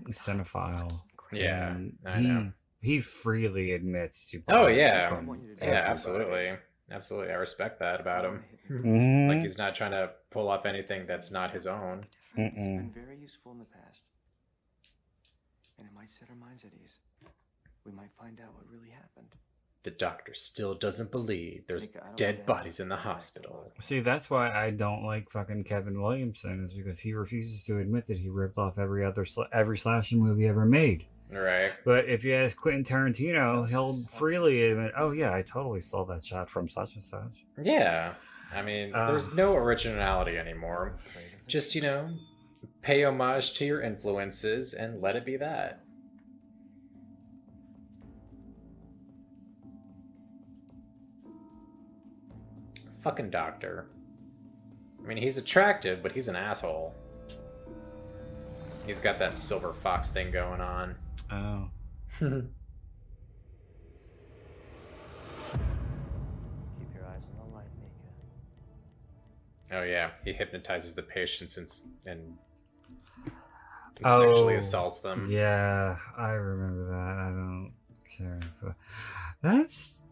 cinephile. Yeah, I he know. He freely admits to. Oh yeah, yeah, absolutely, absolutely. I respect that about him. Like he's not trying to pull off anything that's not his own. It's been very useful in the past, and it might set our minds at ease. We might find out what really happened. The doctor still doesn't believe there's dead bodies in the hospital. See, that's why I don't like fucking Kevin Williamson, is because he refuses to admit that he ripped off every slasher movie ever made. Right. But if you ask Quentin Tarantino, he'll freely admit, "Oh yeah, I totally stole that shot from such and such." Yeah, I mean, there's no originality anymore. Just pay homage to your influences and let it be that. Fucking doctor. I mean, he's attractive, but he's an asshole. He's got that silver fox thing going on. Oh. Keep your eyes on the light, Nika. Oh yeah, he hypnotizes the patients and sexually assaults them. Yeah, I remember that. I don't care for that's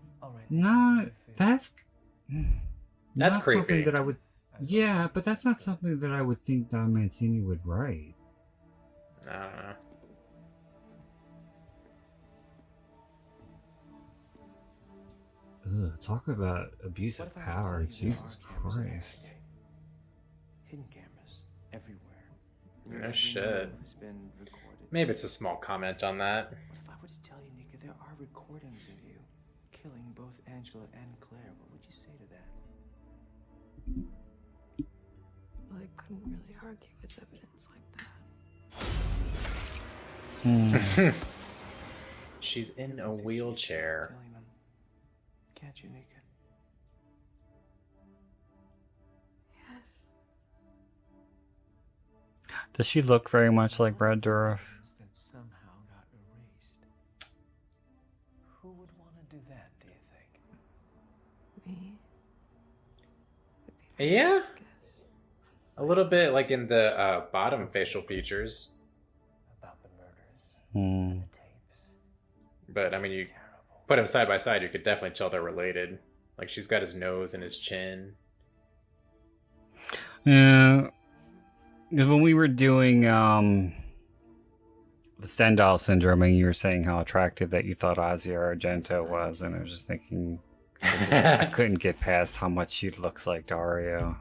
not that's not creepy. something that I would. Yeah, but that's not something that I would think Don Mancini would write. I don't know. Ugh, talk about abuse of power. Jesus Christ. Hidden cameras everywhere. Oh shit. Maybe it's a small comment on that. What if I were to tell you, Nika, there are recordings of you killing both Angela and Claire? What would you say to that? Well, I couldn't really argue with evidence like that. She's in a wheelchair. Can't you, Nika? Yes. Does she look very much like Brad Dourif? That somehow got erased. Who would want to do that, do you think? Me? Yeah. A little bit like in the bottom facial features. About the murders. Hmm. But I mean, you put them side by side, you could definitely tell they're related. Like she's got his nose and his chin. Yeah. When we were doing the Stendhal syndrome, and you were saying how attractive that you thought Asia Argento was, and I was just thinking, I couldn't get past how much she looks like Dario.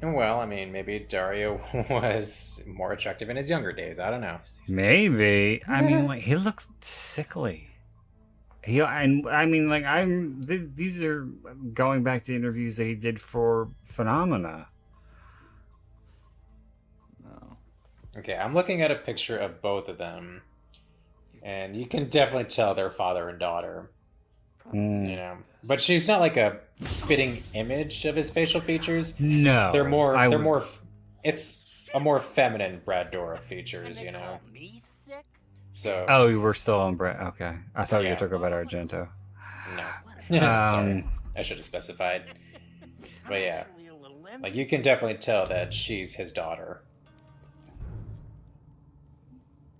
Well, I mean, maybe Dario was more attractive in his younger days. I don't know. Maybe. I mean, like, he looks sickly. And I mean, like, these are going back to interviews that he did for Phenomena. Okay, I'm looking at a picture of both of them, and you can definitely tell they're father and daughter. You know, but she's not like a spitting image of his facial features. No, they're more. It's a more feminine Brad Dourif features. You know. So. Oh, we're still on Brad. Okay, I thought you were talking about Argento. No. Sorry, I should have specified. But yeah, like you can definitely tell that she's his daughter.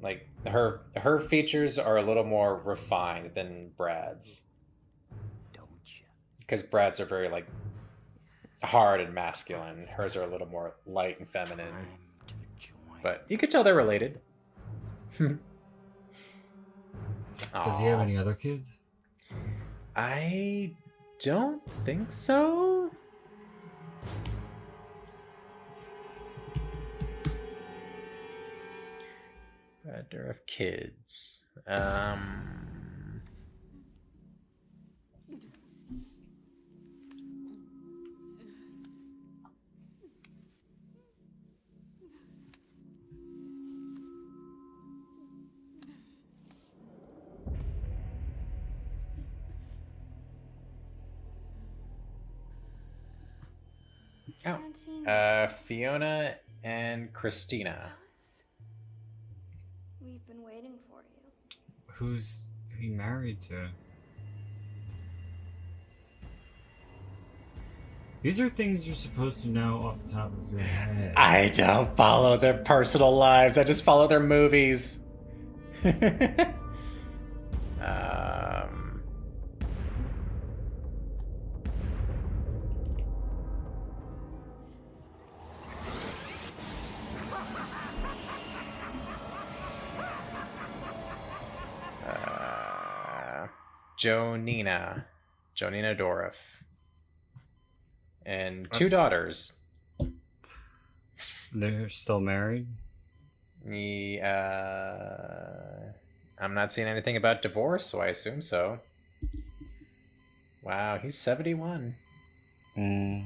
Like her features are a little more refined than Brad's. Because Brad's are very like hard and masculine. Hers are a little more light and feminine. But you could tell they're related. Does he have any other kids? I don't think so. Brad Dourif kids. Fiona and Christina. We've been waiting for you. Who's he married to? These are things you're supposed to know off the top of your head. I don't follow their personal lives. I just follow their movies. Jonina Dourif, and two daughters. They're still married? I'm not seeing anything about divorce, so I assume so. Wow, he's 71. Mm.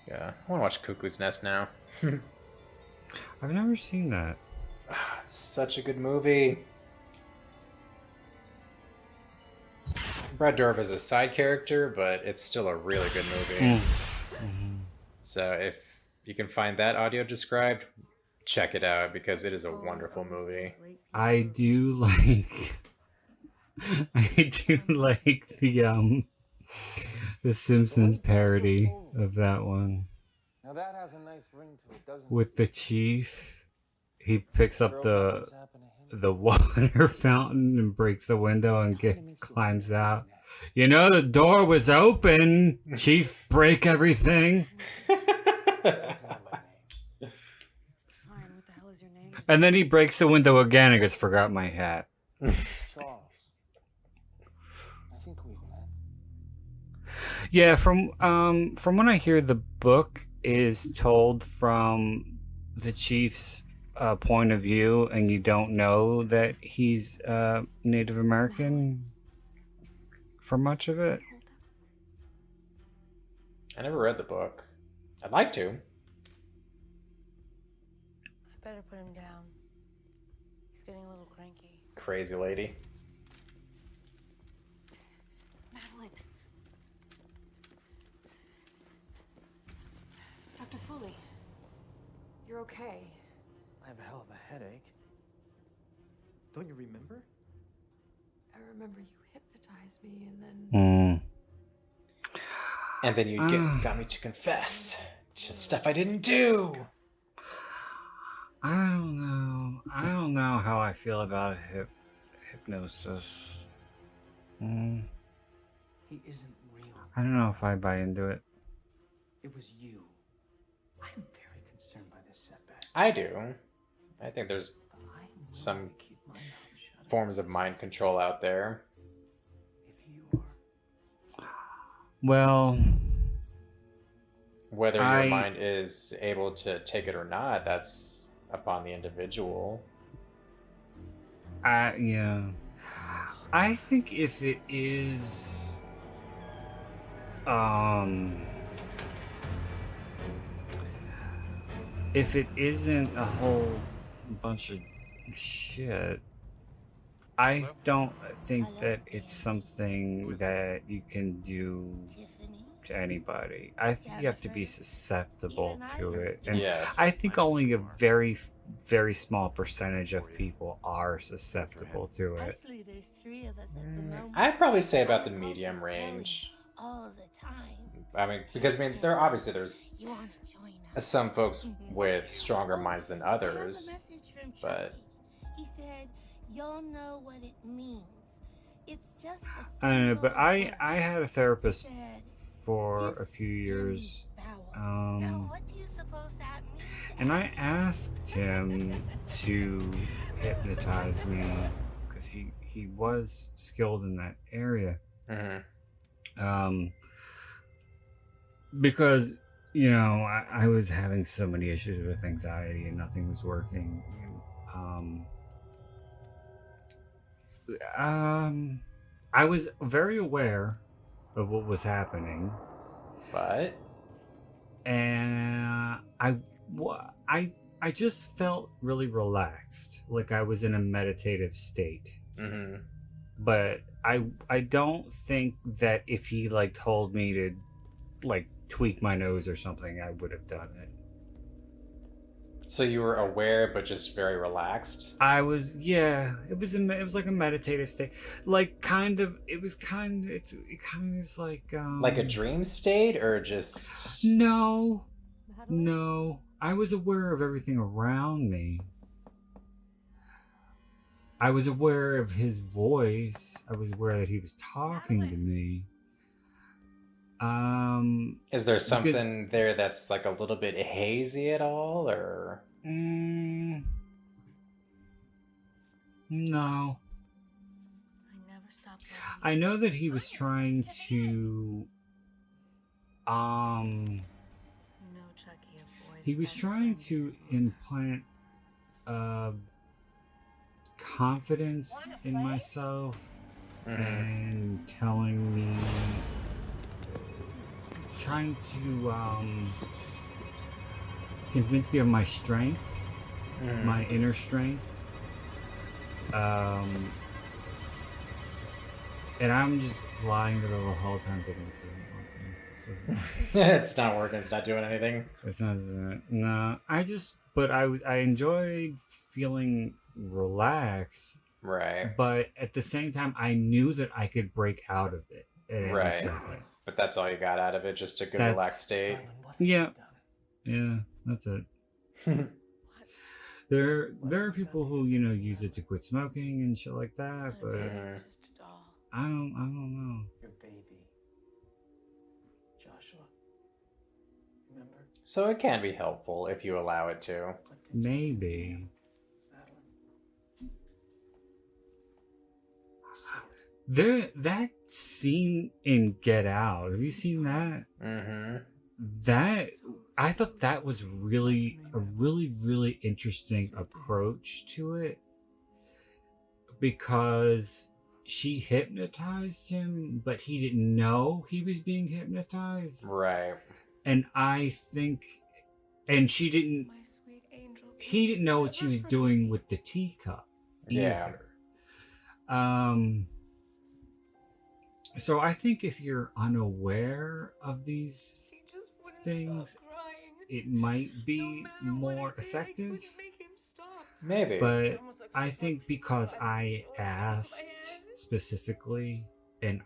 Yeah, I want to watch Cuckoo's Nest now. I've never seen that. It's such a good movie. Brad Dourif is a side character, but it's still a really good movie. So if you can find that audio described, check it out because it is a wonderful movie. I do like the Simpsons parody of that one. Now that has a nice ring to it, doesn't it? With the chief, he picks up the water fountain and breaks the window and climbs out. You know, the door was open. Chief, break everything. That's not my name. Fine, what the hell is your name? And then he breaks the window again and gets forgot my hat. Charles. I think we've met. Yeah, from what I hear, the book is told from the chief's point of view, and you don't know that he's Native American for much of it. I never read the book. I'd like to. I better put him down. He's getting a little cranky. Crazy lady. Madeline. Dr. Foley. You're okay. I have a hell of a headache. Don't you remember? I remember you hypnotized me and then... And then you got me to confess to stuff I didn't do. I don't know how I feel about hypnosis. He isn't real. I don't know if I buy into it. It was you. I am very concerned by this setback. I do. I think there's some forms of mind control out there. Well, whether your mind is able to take it or not, that's upon the individual. Yeah. I think if it is, if it isn't a whole bunch of shit, I don't think that it's something that you can do to anybody. I think you have to be susceptible to it. And yes. I think only a very, very small percentage of people are susceptible to it. Actually, there's 3 of us at the moment. I'd probably say about the medium range. All the time. I mean, because there's some folks with stronger minds than others, but He said, "You'll know what it means. It's just a I don't know, but I had a therapist for a few years, and I asked him to hypnotize me because he was skilled in that area. Because you know I was having so many issues with anxiety and nothing was working. I was very aware of what was happening, and I just felt really relaxed, like I was in a meditative state. But I don't think that if he like told me to like tweak my nose or something, I would have done it. So you were aware, but just very relaxed. I was, yeah. It was like a meditative state, like it is like a dream state, or just no. I was aware of everything around me. I was aware of his voice. I was aware that he was talking to me. Is there something there that's like a little bit hazy at all, or? No. I know that he was trying to, he was trying to implant, confidence in myself and telling me, trying to convince me of my strength my inner strength. And I'm just lying there the whole time thinking this isn't working. It's not working. It's not doing anything. It's not doing it. No, but I enjoyed feeling relaxed. Right. But at the same time, I knew that I could break out of it at any second. But that's all you got out of it, just a good relaxed state. Yeah. Yeah, that's it. There are people who, use it to quit smoking and shit like that, but I don't know. Your baby. Joshua. Remember? So it can be helpful if you allow it to. Maybe. That scene in Get Out, have you seen that? Mm-hmm. I thought that was really interesting approach to it, because she hypnotized him, but he didn't know he was being hypnotized. Right. And I think, and he didn't know what she was doing with the teacup either. Yeah. So I think if you're unaware of these things, it might be more effective. Maybe. But I think because I asked specifically and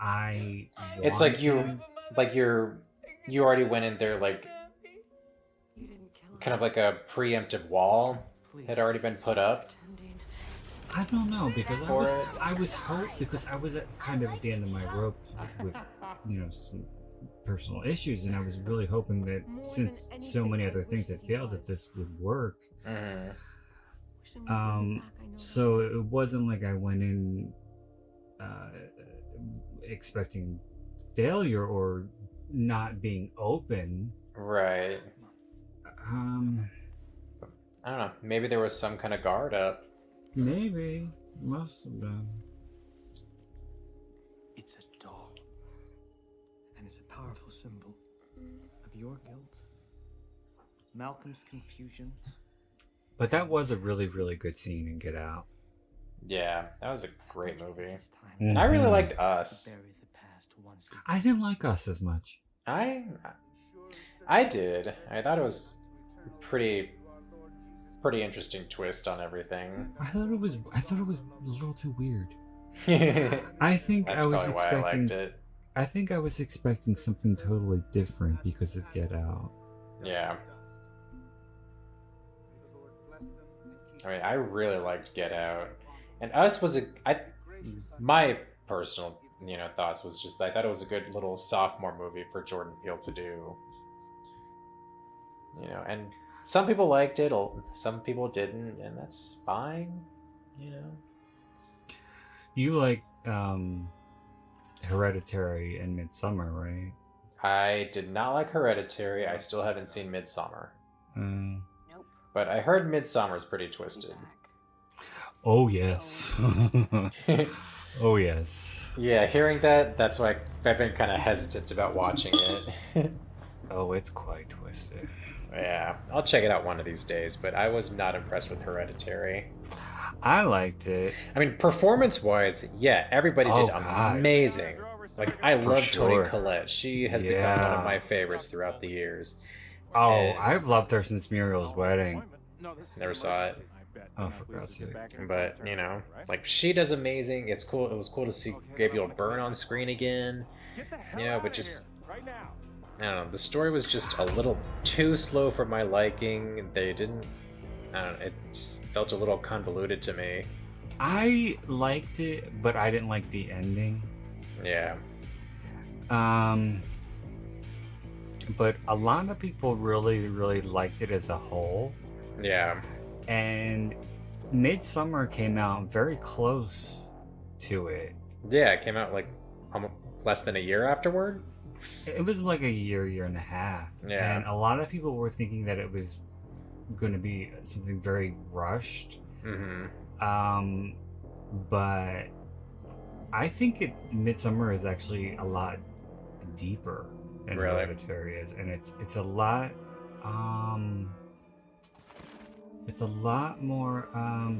it's like you already went in there like kind of like a preemptive wall had already been put up. I don't know, because I was kind of at the end of my rope with some personal issues, and I was really hoping that since so many other things had failed, that this would work. So it wasn't like I went in expecting failure or not being open. Right. I don't know. Maybe there was some kind of guard up. Maybe. Must have been. It's a doll. And it's a powerful symbol of your guilt, Malcolm's confusion. But that was a really good scene in Get Out. Yeah, that was a great movie. And I really liked Us. I didn't like Us as much. I did. I thought it was pretty interesting twist on everything. I thought it was a little too weird. I think That's I was probably why I liked it. I think I was expecting something totally different because of Get Out. Yeah. I mean, I really liked Get Out, and Us was my personal thoughts was just I thought it was a good little sophomore movie for Jordan Peele to do. And some people liked it, some people didn't, and that's fine. You like Hereditary and Midsommar, right? I did not like Hereditary. I still haven't seen Midsommar. Nope. But I heard Midsommar's pretty twisted. Oh yes. Oh yes. Yeah, hearing that's why I've been kind of hesitant about watching it. Oh, it's quite twisted. Yeah, I'll check it out one of these days, but I was not impressed with Hereditary. I liked it. I mean, performance-wise, yeah, everybody did amazing. Like, I love Toni Collette. She has become one of my favorites throughout the years. Oh, I've loved her since Muriel's Wedding. Never saw it. Oh, for God's sake. But, like, she does amazing. It's cool. It was cool to see Gabriel Byrne on screen again. But just... I don't know, the story was just a little too slow for my liking. They didn't... I don't know, it just felt a little convoluted to me. I liked it, but I didn't like the ending. Yeah. But a lot of people really liked it as a whole. Yeah. And Midsommar came out very close to it. Yeah, it came out like almost less than a year afterward. It was like a year and a half. Yeah. And a lot of people were thinking that it was going to be something very rushed. Mm-hmm. But I think Midsommar is actually a lot deeper than Hereditary is, and it's a lot It's a lot more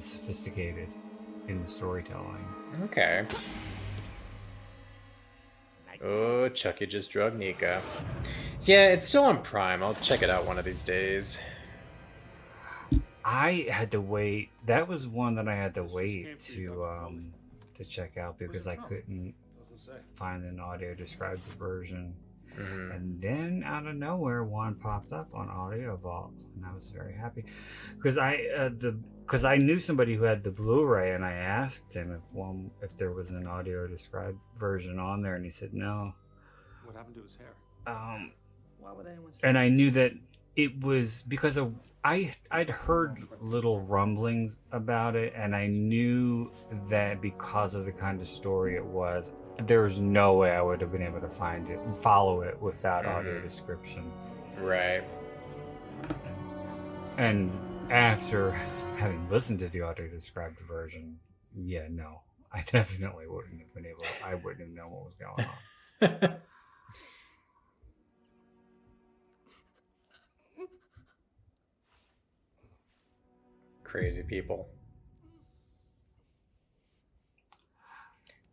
sophisticated in the storytelling. Okay. Oh, Chucky just drugged Nika. Yeah, it's still on Prime. I'll check it out one of these days. I had to wait. That was one that I had to wait to check out because I couldn't find an audio described version. And then out of nowhere, one popped up on Audio Vault, and I was very happy because I knew somebody who had the Blu-ray, and I asked him if there was an audio described version on there, and he said no. What happened to his hair? Why would anyone say And I knew that it was because of I'd heard little rumblings about it, and I knew that because of the kind of story it was, there was no way I would have been able to find it and follow it without audio description. Right. And after having listened to the audio described version, yeah, no, I definitely wouldn't have been able. I wouldn't have known what was going on. Crazy people.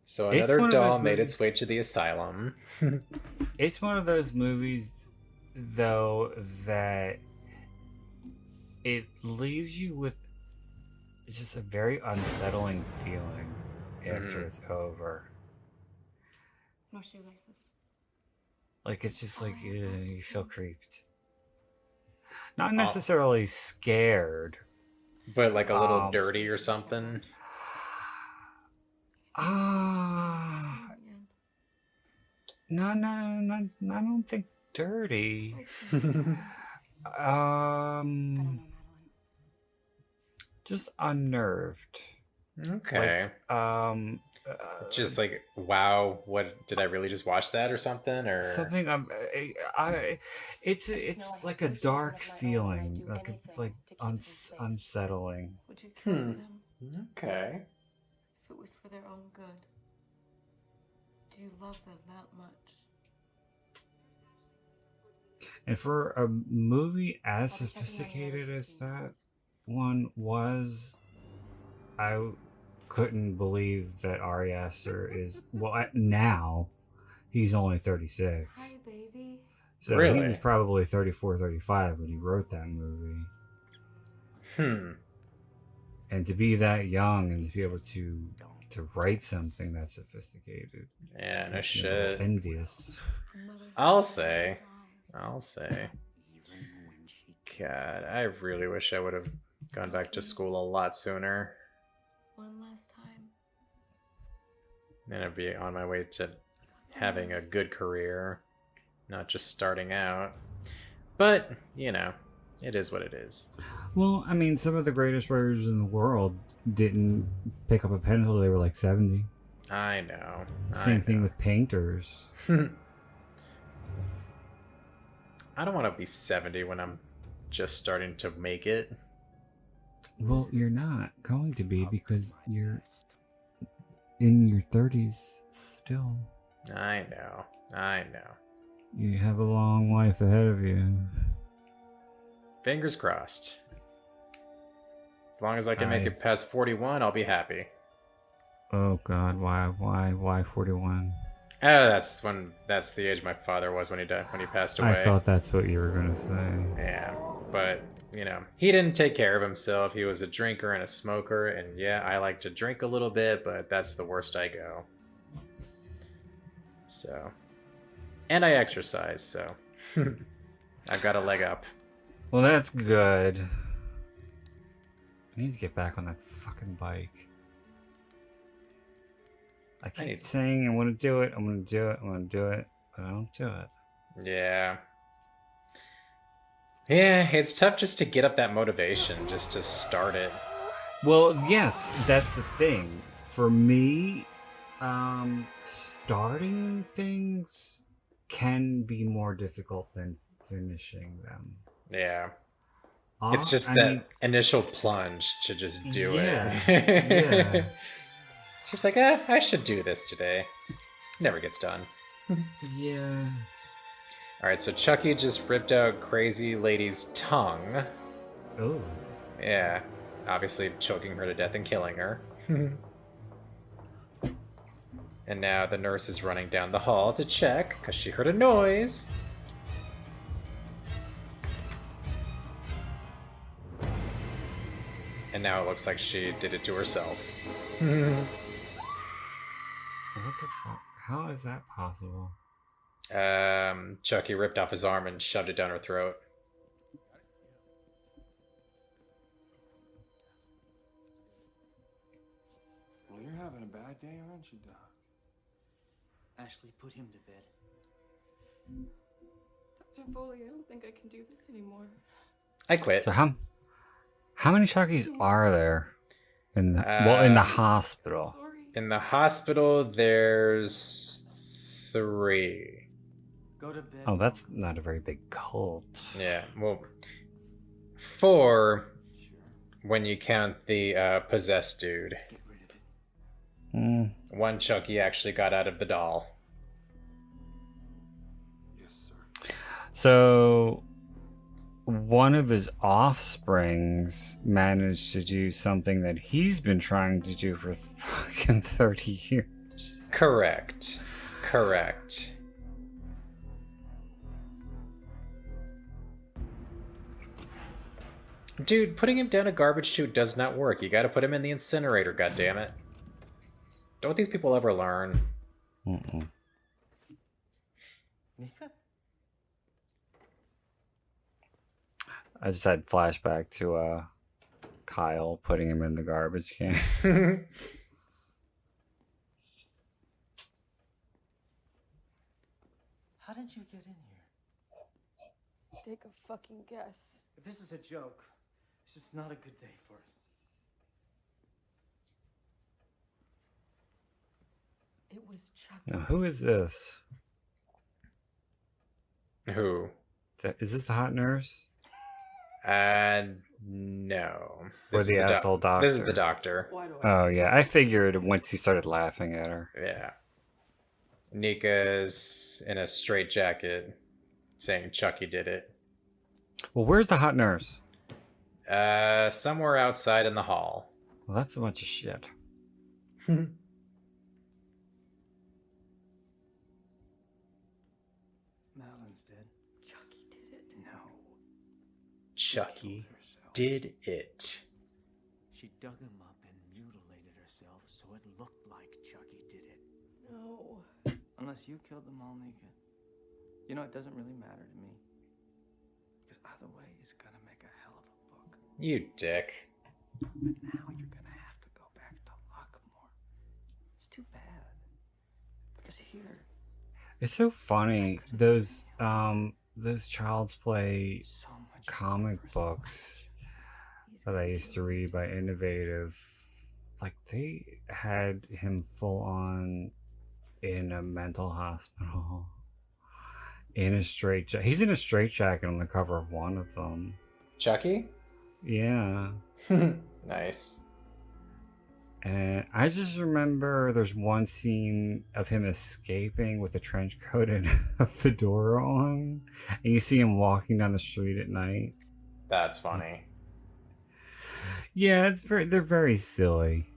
So another doll made its way to the asylum. It's one of those movies, though, that it leaves you with just a very unsettling feeling after it's over. No shoelaces. Like, it's just like, you feel creeped. Not necessarily scared. But like a little dirty or something. No, I don't think dirty. Just unnerved. Okay. Like, just like, wow, what did I really just watch that or something? Or something. It's like a dark feeling, like unsettling. Would you care for them? Okay. If it was for their own good. Do you love them that much? And for a movie as sophisticated as that one was, I couldn't believe that Ari Aster is, well, now he's only 36. Hi, baby. So really? He was probably 34, 35 when he wrote that movie. And to be that young and to be able to write something that sophisticated. Yeah, no shit. Envious. I'll say. God, I really wish I would have gone back to school a lot sooner. One last time. And I'd be on my way to having a good career, not just starting out. But, you know, it is what it is. Well, I mean, some of the greatest writers in the world didn't pick up a pen until they were like 70. I know. Same thing with painters. I don't want to be 70 when I'm just starting to make it. Well, you're not going to be because you're in your 30s still. I know. You have a long life ahead of you. Fingers crossed. As long as I can make it past 41, I'll be happy. Oh God, why 41? Oh, that's the age my father was when he passed away. I thought that's what you were gonna say. Yeah, but you know, he didn't take care of himself. He was a drinker and a smoker, and yeah, I like to drink a little bit, but that's the worst I go. So, and I exercise, so I've got a leg up. Well, that's good. I need to get back on that fucking bike. I keep saying I'm gonna do it, but I don't do it. Yeah. Yeah, it's tough just to get up that motivation, just to start it. Well, yes, that's the thing. For me, starting things can be more difficult than finishing them. Yeah. It's just that initial plunge to just do it. Yeah. It's just like, I should do this today. Never gets done. Yeah. Alright, so Chucky just ripped out Crazy Lady's tongue. Oh. Yeah, obviously choking her to death and killing her. And now the nurse is running down the hall to check because she heard a noise. And now it looks like she did it to herself. What the fuck? How is that possible? Chucky ripped off his arm and shoved it down her throat. Well, you're having a bad day, aren't you, Doc? Ashley, put him to bed. Dr. Foley, I don't think I can do this anymore. I quit. So how many Chuckies are there in in the hospital? In the hospital, there's 3. Go to bed. Oh, that's not a very big cult. Yeah, well, 4 when you count the possessed dude. One Chucky actually got out of the doll. Yes, sir. So one of his offsprings managed to do something that he's been trying to do for fucking 30 years. Correct. Correct. Dude, putting him down a garbage chute does not work. You gotta put him in the incinerator, goddammit. Don't these people ever learn? Mm-mm. Nika? I just had flashback to Kyle putting him in the garbage can. How did you get in here? Take a fucking guess. If this is a joke, this is not a good day for us. It was Chucky. Now, who is this? Who? Is this the hot nurse? No. Or the asshole doctor? This is the doctor. Oh, yeah. I figured once he started laughing at her. Yeah. Nika's in a straitjacket saying Chucky did it. Well, where's the hot nurse? Somewhere outside in the hall. Well, that's a bunch of shit. Madeline's dead. Chucky did it. No. Chucky did it. She dug him up and mutilated herself so it looked like Chucky did it. No. Unless you killed them all, Nika. You know, it doesn't really matter to me. Because either way, it's gonna make a hell of a book. You dick. But now you're gonna have to go back to Lockmore. It's too bad. Because here... It's so funny. Those Child's Play comic books that I used to read by Innovative, like they had him full on in a mental hospital. In a straitjacket. He's in a straitjacket on the cover of one of them. Chucky? Yeah. Nice. And I just remember there's one scene of him escaping with a trench coat and a fedora on. And you see him walking down the street at night. That's funny. Yeah, they're very silly.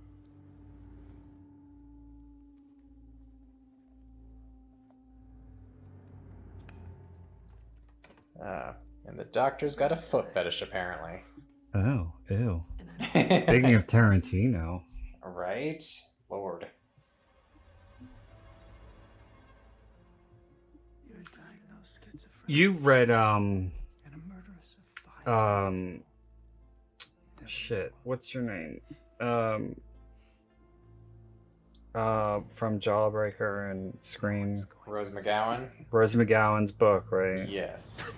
And the doctor's got a foot fetish, apparently. Oh, ew. Speaking of Tarantino. Right? Lord. You're diagnosed schizophrenic. You've read, And a murderess of fire. Shit, what's your name? From Jawbreaker and Scream. Rose McGowan? Rose McGowan's book, right? Yes.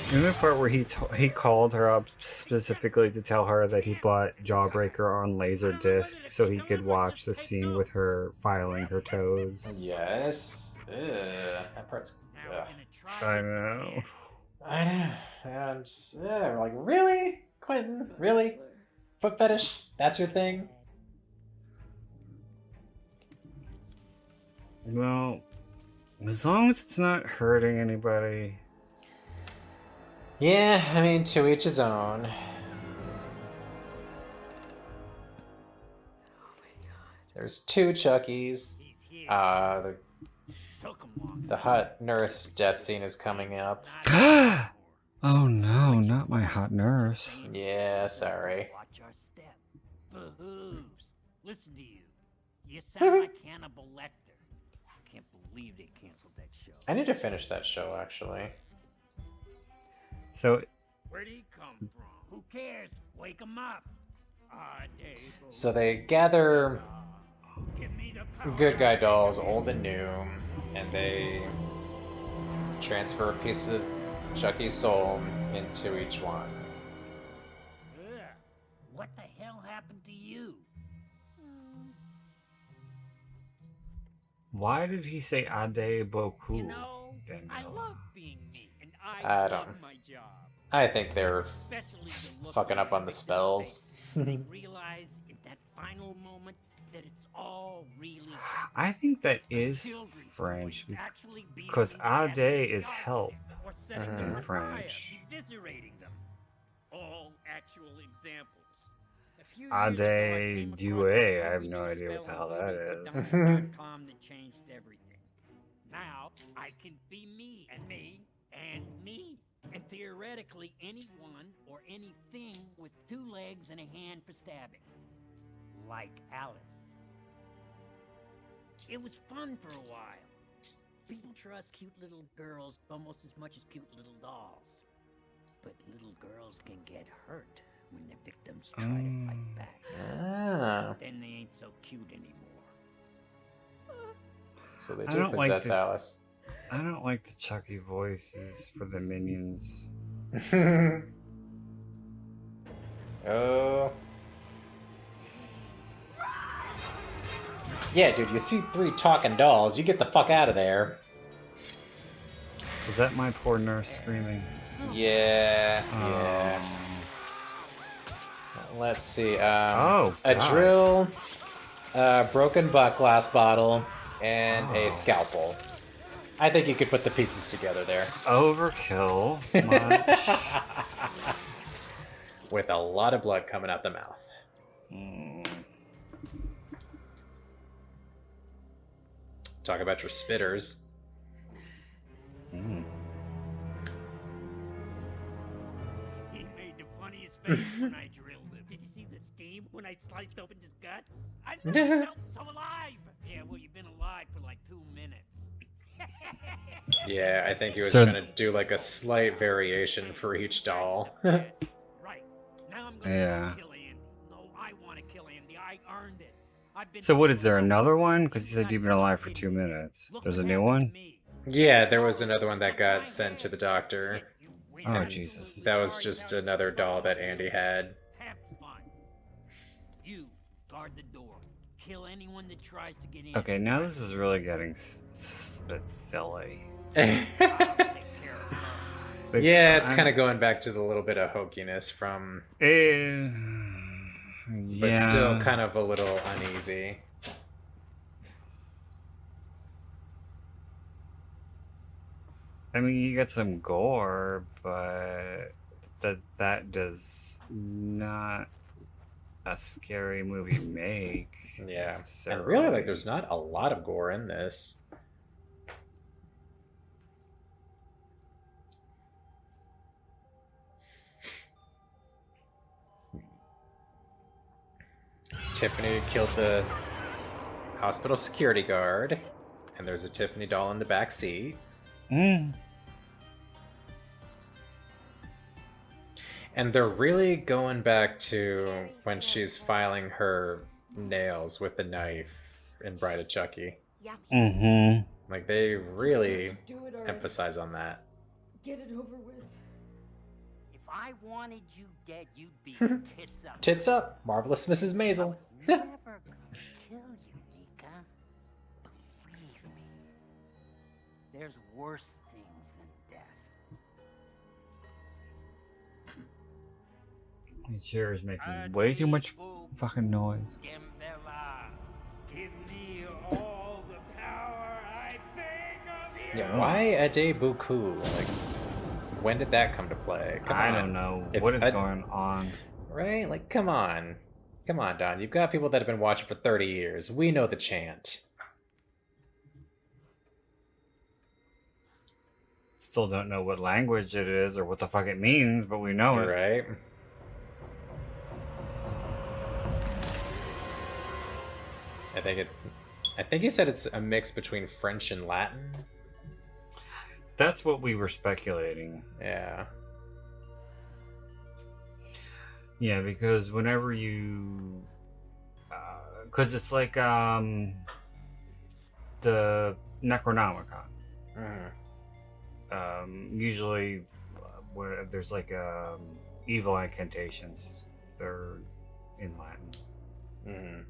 Remember the part where he called her up specifically to tell her that he bought Jawbreaker on Laserdisc so he could watch the scene with her filing her toes? Yes. That part's... I know. I know. I'm just, like, really? Quentin? Really? Foot fetish? That's your thing? No. As long as it's not hurting anybody. Yeah, I mean, to each his own. There's 2 Chuckies. The hot nurse death scene is coming up. Oh no, not my hot nurse. Yeah, sorry. Watch our step. Behooves. Listen to you. You sound like Hannibal Lecter. Can't believe they canceled that show. I need to finish that show, actually. So, Where'd he come from? Who cares? Wake him up. So they gather good guy dolls, old and new, and they transfer a piece of Chucky's soul into each one. Ugh. What the hell happened to you? why did he say Ade Boku? You know, I love being me, and I don't. my job. I think they're fucking up on the spells. They realize in that final moment that it's all really. I think that is French because Ade is help in French. Eviscerating them. All actual examples. Ade Due, I have no idea what the hell that is. That changed everything. Now I can be me and me and me. And theoretically anyone or anything with 2 legs and a hand for stabbing. Like Alice. It was fun for a while. People trust cute little girls almost as much as cute little dolls. But little girls can get hurt when their victims try to fight back. Then they ain't so cute anymore. So they do possess Alice. I don't like the Chucky voices for the minions. Oh. Yeah, dude, you see 3 talking dolls, you get the fuck out of there. Was that my poor nurse screaming? Yeah, yeah. Let's see. Oh, a God. drill, a broken butt glass bottle, and a scalpel. I think you could put the pieces together there. Overkill. Much. With a lot of blood coming out the mouth. Talk about your spitters. He made the funniest face when I drilled him. Did you see the steam when I sliced open his guts? I never felt so alive. Yeah, well, you've been alive for like 2 minutes. Yeah, I think he was trying to do like a slight variation for each doll. Right. Now I'm Yeah. kill Andy. No, I want to kill Andy. I earned it. I've been So what, is there another one? Because he said you've been alive for 2 minutes. There's a new one? Yeah, there was another one that got sent to the doctor. Oh, Jesus. That was just another doll that Andy had. Have fun. You guard the door. Kill anyone that tries to get in. Okay, now this is really getting a bit silly. Yeah, it's kind of going back to the little bit of hokiness from... But still kind of a little uneasy. I mean, you get some gore, but that does not a scary movie make. Yeah, and really, like, there's not a lot of gore in this. Tiffany killed the hospital security guard, and there's a Tiffany doll in the back seat. And they're really going back to when she's filing her nails with the knife in Bride of Chucky. Like, they really emphasize on that. Get it over with. If I wanted you dead, you'd be tits up. Tits up, Marvelous Mrs. Maisel. Never gonna kill you, Nika. Believe me. There's worse things than death. The chair is making way too much fucking noise. Give me all the power I beg of you. Yeah, why a day buku? Like, when did that come to play? Come I on. don't know. It's What is going on? Right? Like, come on. Come on, Don. You've got people that have been watching for 30 years. We know the chant. Still don't know what language it is or what the fuck it means, but we know it. Right. I think he said it's a mix between French and Latin. That's what we were speculating. Yeah. Yeah, because whenever you... Because it's like the Necronomicon. Usually where there's like evil incantations. They're in Latin.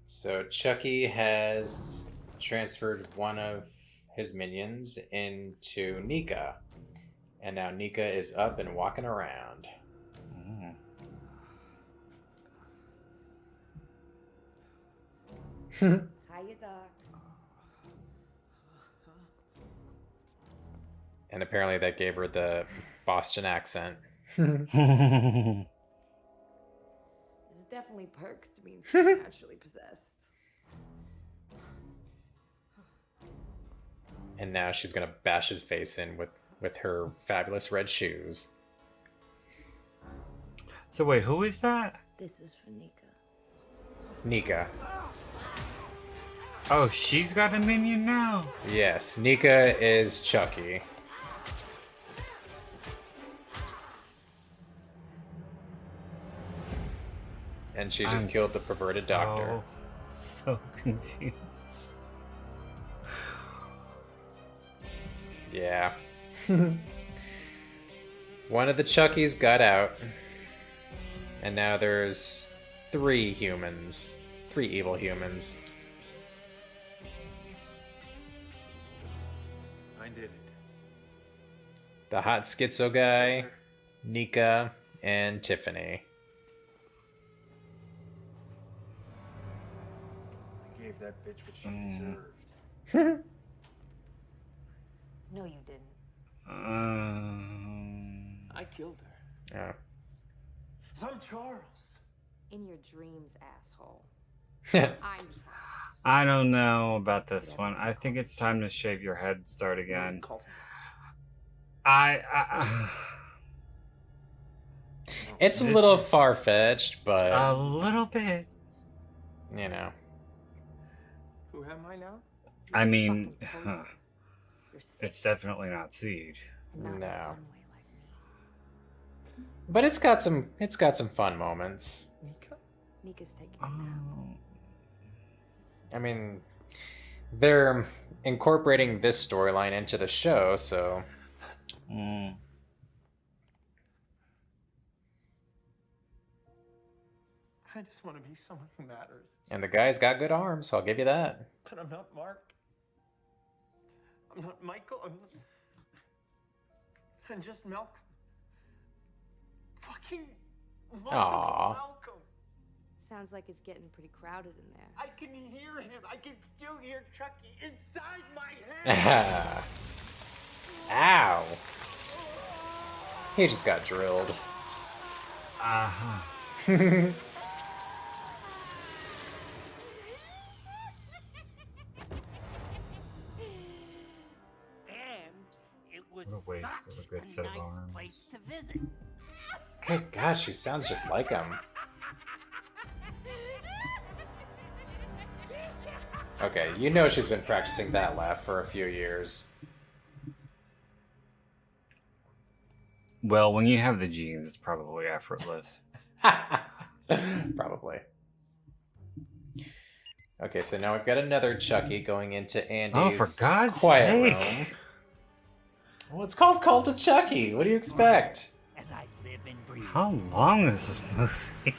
So Chucky has transferred one of his minions into Nika. And now Nika is up and walking around. Hiya, Doc. And apparently that gave her the Boston accent. There's definitely perks to being supernaturally possessed. And now she's gonna bash his face in with her fabulous red shoes. So wait, who is that? This is for Nika. Nika. Oh, she's got a minion now? Yes, Nika is Chucky. And she just killed the perverted doctor. So confused. Yeah. One of the Chuckies got out. And now there's 3 humans. 3 evil humans. I did it. The hot schizo guy, Nika, and Tiffany. I gave that bitch what she deserved. No, you didn't. I killed her. Yeah. I'm Charles. In your dreams, asshole. I don't know about this one. I think it's time to shave your head and start again. It's a little far-fetched, but... A little bit. You know. Who am I now? I mean, it's definitely not Seed. No. But it's got some fun moments. Nika's taking a nap. I mean, they're incorporating this storyline into the show, so... I just want to be someone who matters. And the guy's got good arms, so I'll give you that. But I'm not Mark. I'm not Michael. I'm just Malcolm. Fucking Aww. Malcolm. Sounds like it's getting pretty crowded in there. I can hear him. I can still hear Chucky inside my head. Ow. He just got drilled. What a waste of a good set of arms. Place to visit. Good God, she sounds just like him. Okay, you know she's been practicing that laugh for a few years. Well, when you have the genes, it's probably effortless. Probably. Okay, so now we've got another Chucky going into Andy's for God's quiet sake. room. Well, it's called Cult of Chucky. What do you expect? As I live and breathe. How long is this movie?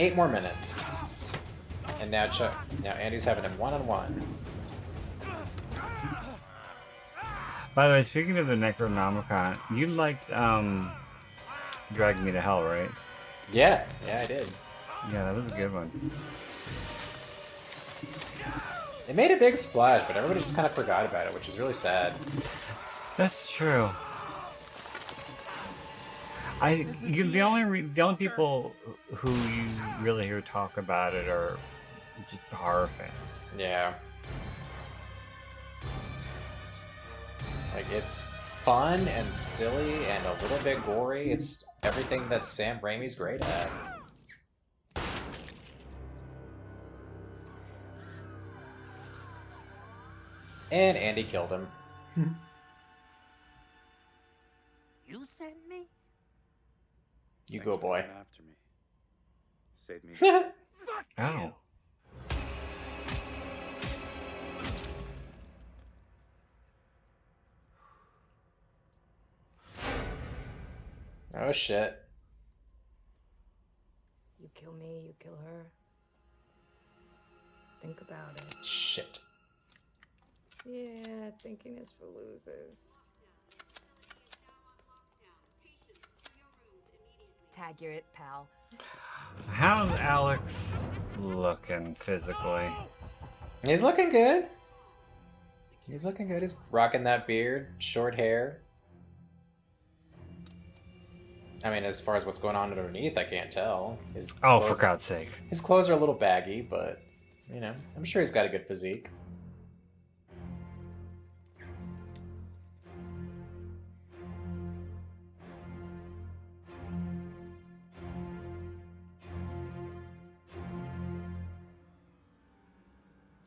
8 more minutes. And now now Andy's having him one-on-one. By the way, speaking of the Necronomicon, you liked Drag Me to Hell, right? Yeah, I did. Yeah, that was a good one. It made a big splash, but everybody just kind of forgot about it, which is really sad. That's true. The only people who you really hear talk about it are just horror fans. Yeah. Like, it's fun and silly and a little bit gory. It's everything that Sam Raimi's great at. And Andy killed him. You sent me? You go, boy. After me. Save me. Oh. Oh shit. You kill me, you kill her. Think about it. Shit. Yeah, thinking is for losers. Tag you're it, pal. How's Alex looking physically? He's looking good. He's looking good. He's rocking that beard, short hair. I mean, as far as what's going on underneath, I can't tell. His Oh, clothes- for God's sake. His clothes are a little baggy, but, you know, I'm sure he's got a good physique.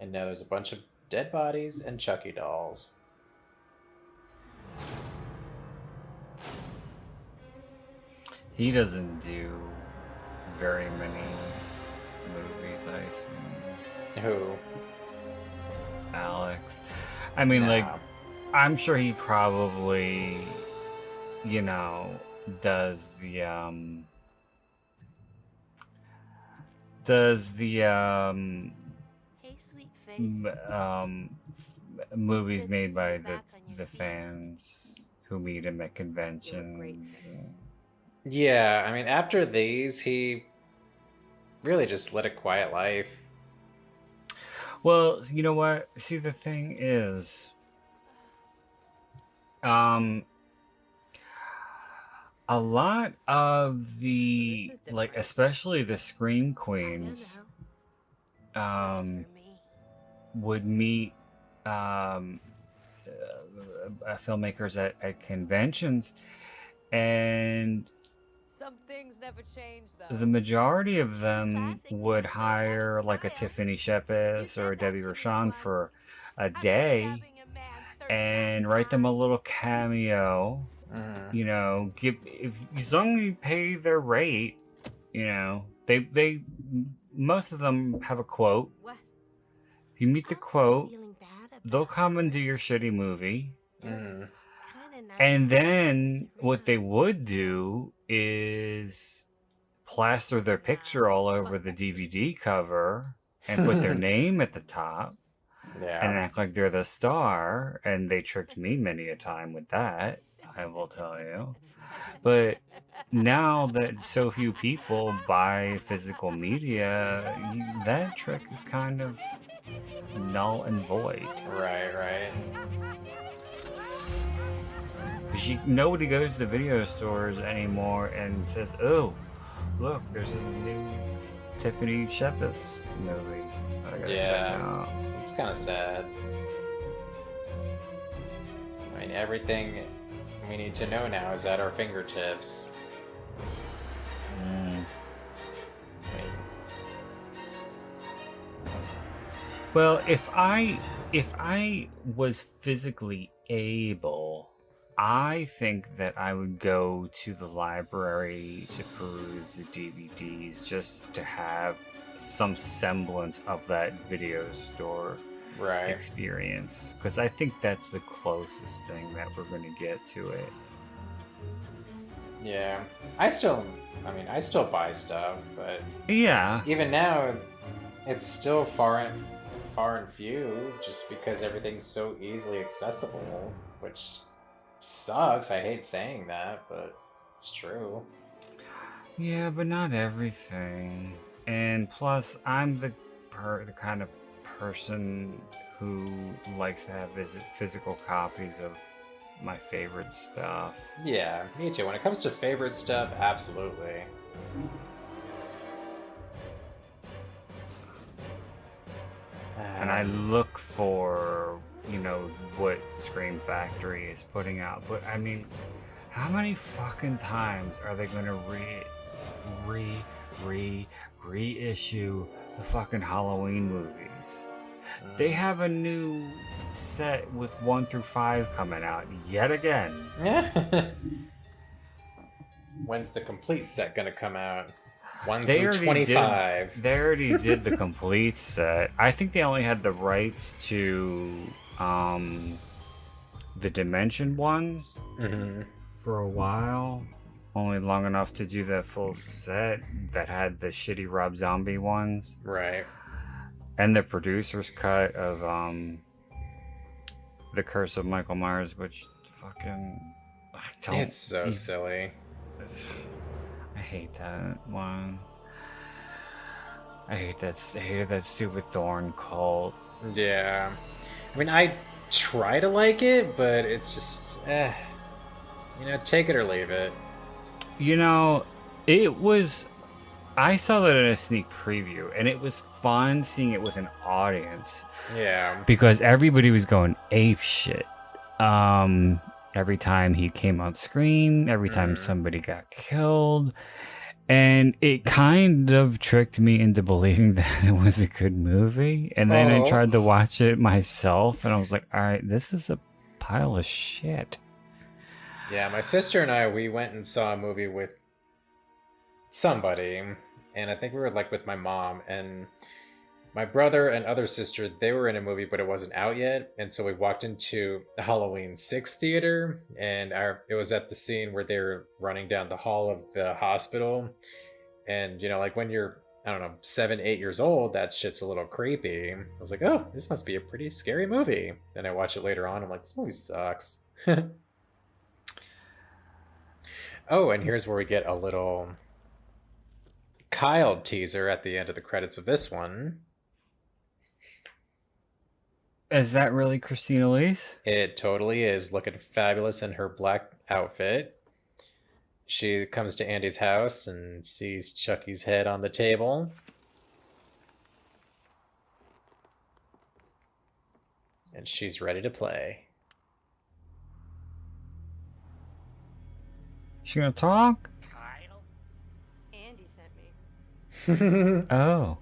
And now there's a bunch of dead bodies and Chucky dolls. He doesn't do very many movies, I assume. Who? Alex. I mean, like, I'm sure he probably, you know, does the movies made by the fans who meet him at conventions. Yeah, I mean, after these, he really just led a quiet life. Well, you know what? See, the thing is, a lot of the, like, especially the Scream Queens, would meet filmmakers at conventions, and Some things never change, though. the majority of them would hire like a Tiffany Shepis or a Debbie Rochon for a day and write them a little cameo. You know, as long as you pay their rate, you know, they most of them have a quote. You meet the quote, they'll come and do your shitty movie. And then what they would do is plaster their picture all over the DVD cover and put their name at the top and act like they're the star. And they tricked me many a time with that, I will tell you. But now that so few people buy physical media, that trick is kind of null and void. Right. Because nobody goes to video stores anymore and says, oh, look, there's a new Tiffany Shepis movie I gotta check out. It's kind of sad. I mean, everything we need to know now is at our fingertips. Well, if I was physically able, I think that I would go to the library to peruse the DVDs just to have some semblance of that video store experience. Because I think that's the closest thing that we're going to get to it. Yeah. I still buy stuff, but yeah, even now, it's still far and few just because everything's so easily accessible, which sucks. I hate saying that, but it's true. Yeah, but not everything. And plus, I'm the kind of person who likes to have physical copies of my favorite stuff. Yeah, me too. When it comes to favorite stuff, absolutely. And I look for, what Scream Factory is putting out. But I mean, how many fucking times are they gonna reissue the fucking Halloween movies? They have a new set with 1 through 5 coming out yet again. When's the complete set gonna come out? 1 They through already 25. They already did the complete set. I think they only had the rights to the Dimension ones for a while. Only long enough to do the full set that had the shitty Rob Zombie ones. Right. And the producer's cut of The Curse of Michael Myers, which fucking It's so silly. I hate that one. I hated that stupid Thorn cult. Yeah. I mean, I try to like it, but it's just, take it or leave it. It was... I saw that in a sneak preview, and it was fun seeing it with an audience. Yeah. Because everybody was going ape shit. Every time he came on screen, every time somebody got killed. And it kind of tricked me into believing that it was a good movie. And then I tried to watch it myself, and I was like, all right, this is a pile of shit. Yeah, my sister and I, we went and saw a movie with somebody, and I think we were with my mom, and my brother and other sister, they were in a movie, but it wasn't out yet, and so we walked into the Halloween 6 theater, and it was at the scene where they were running down the hall of the hospital, and when you're, I don't know, 7, 8 years old, that shit's a little creepy. I was like, oh, this must be a pretty scary movie. Then I watched it later on, I'm like, this movie sucks. Oh, and here's where we get a little Kyle teaser at the end of the credits of this one. Is that really Christina Elise? It totally is, looking fabulous in her black outfit. She comes to Andy's house and sees Chucky's head on the table. And she's ready to play. She gonna talk? Kyle? Andy sent me. Oh.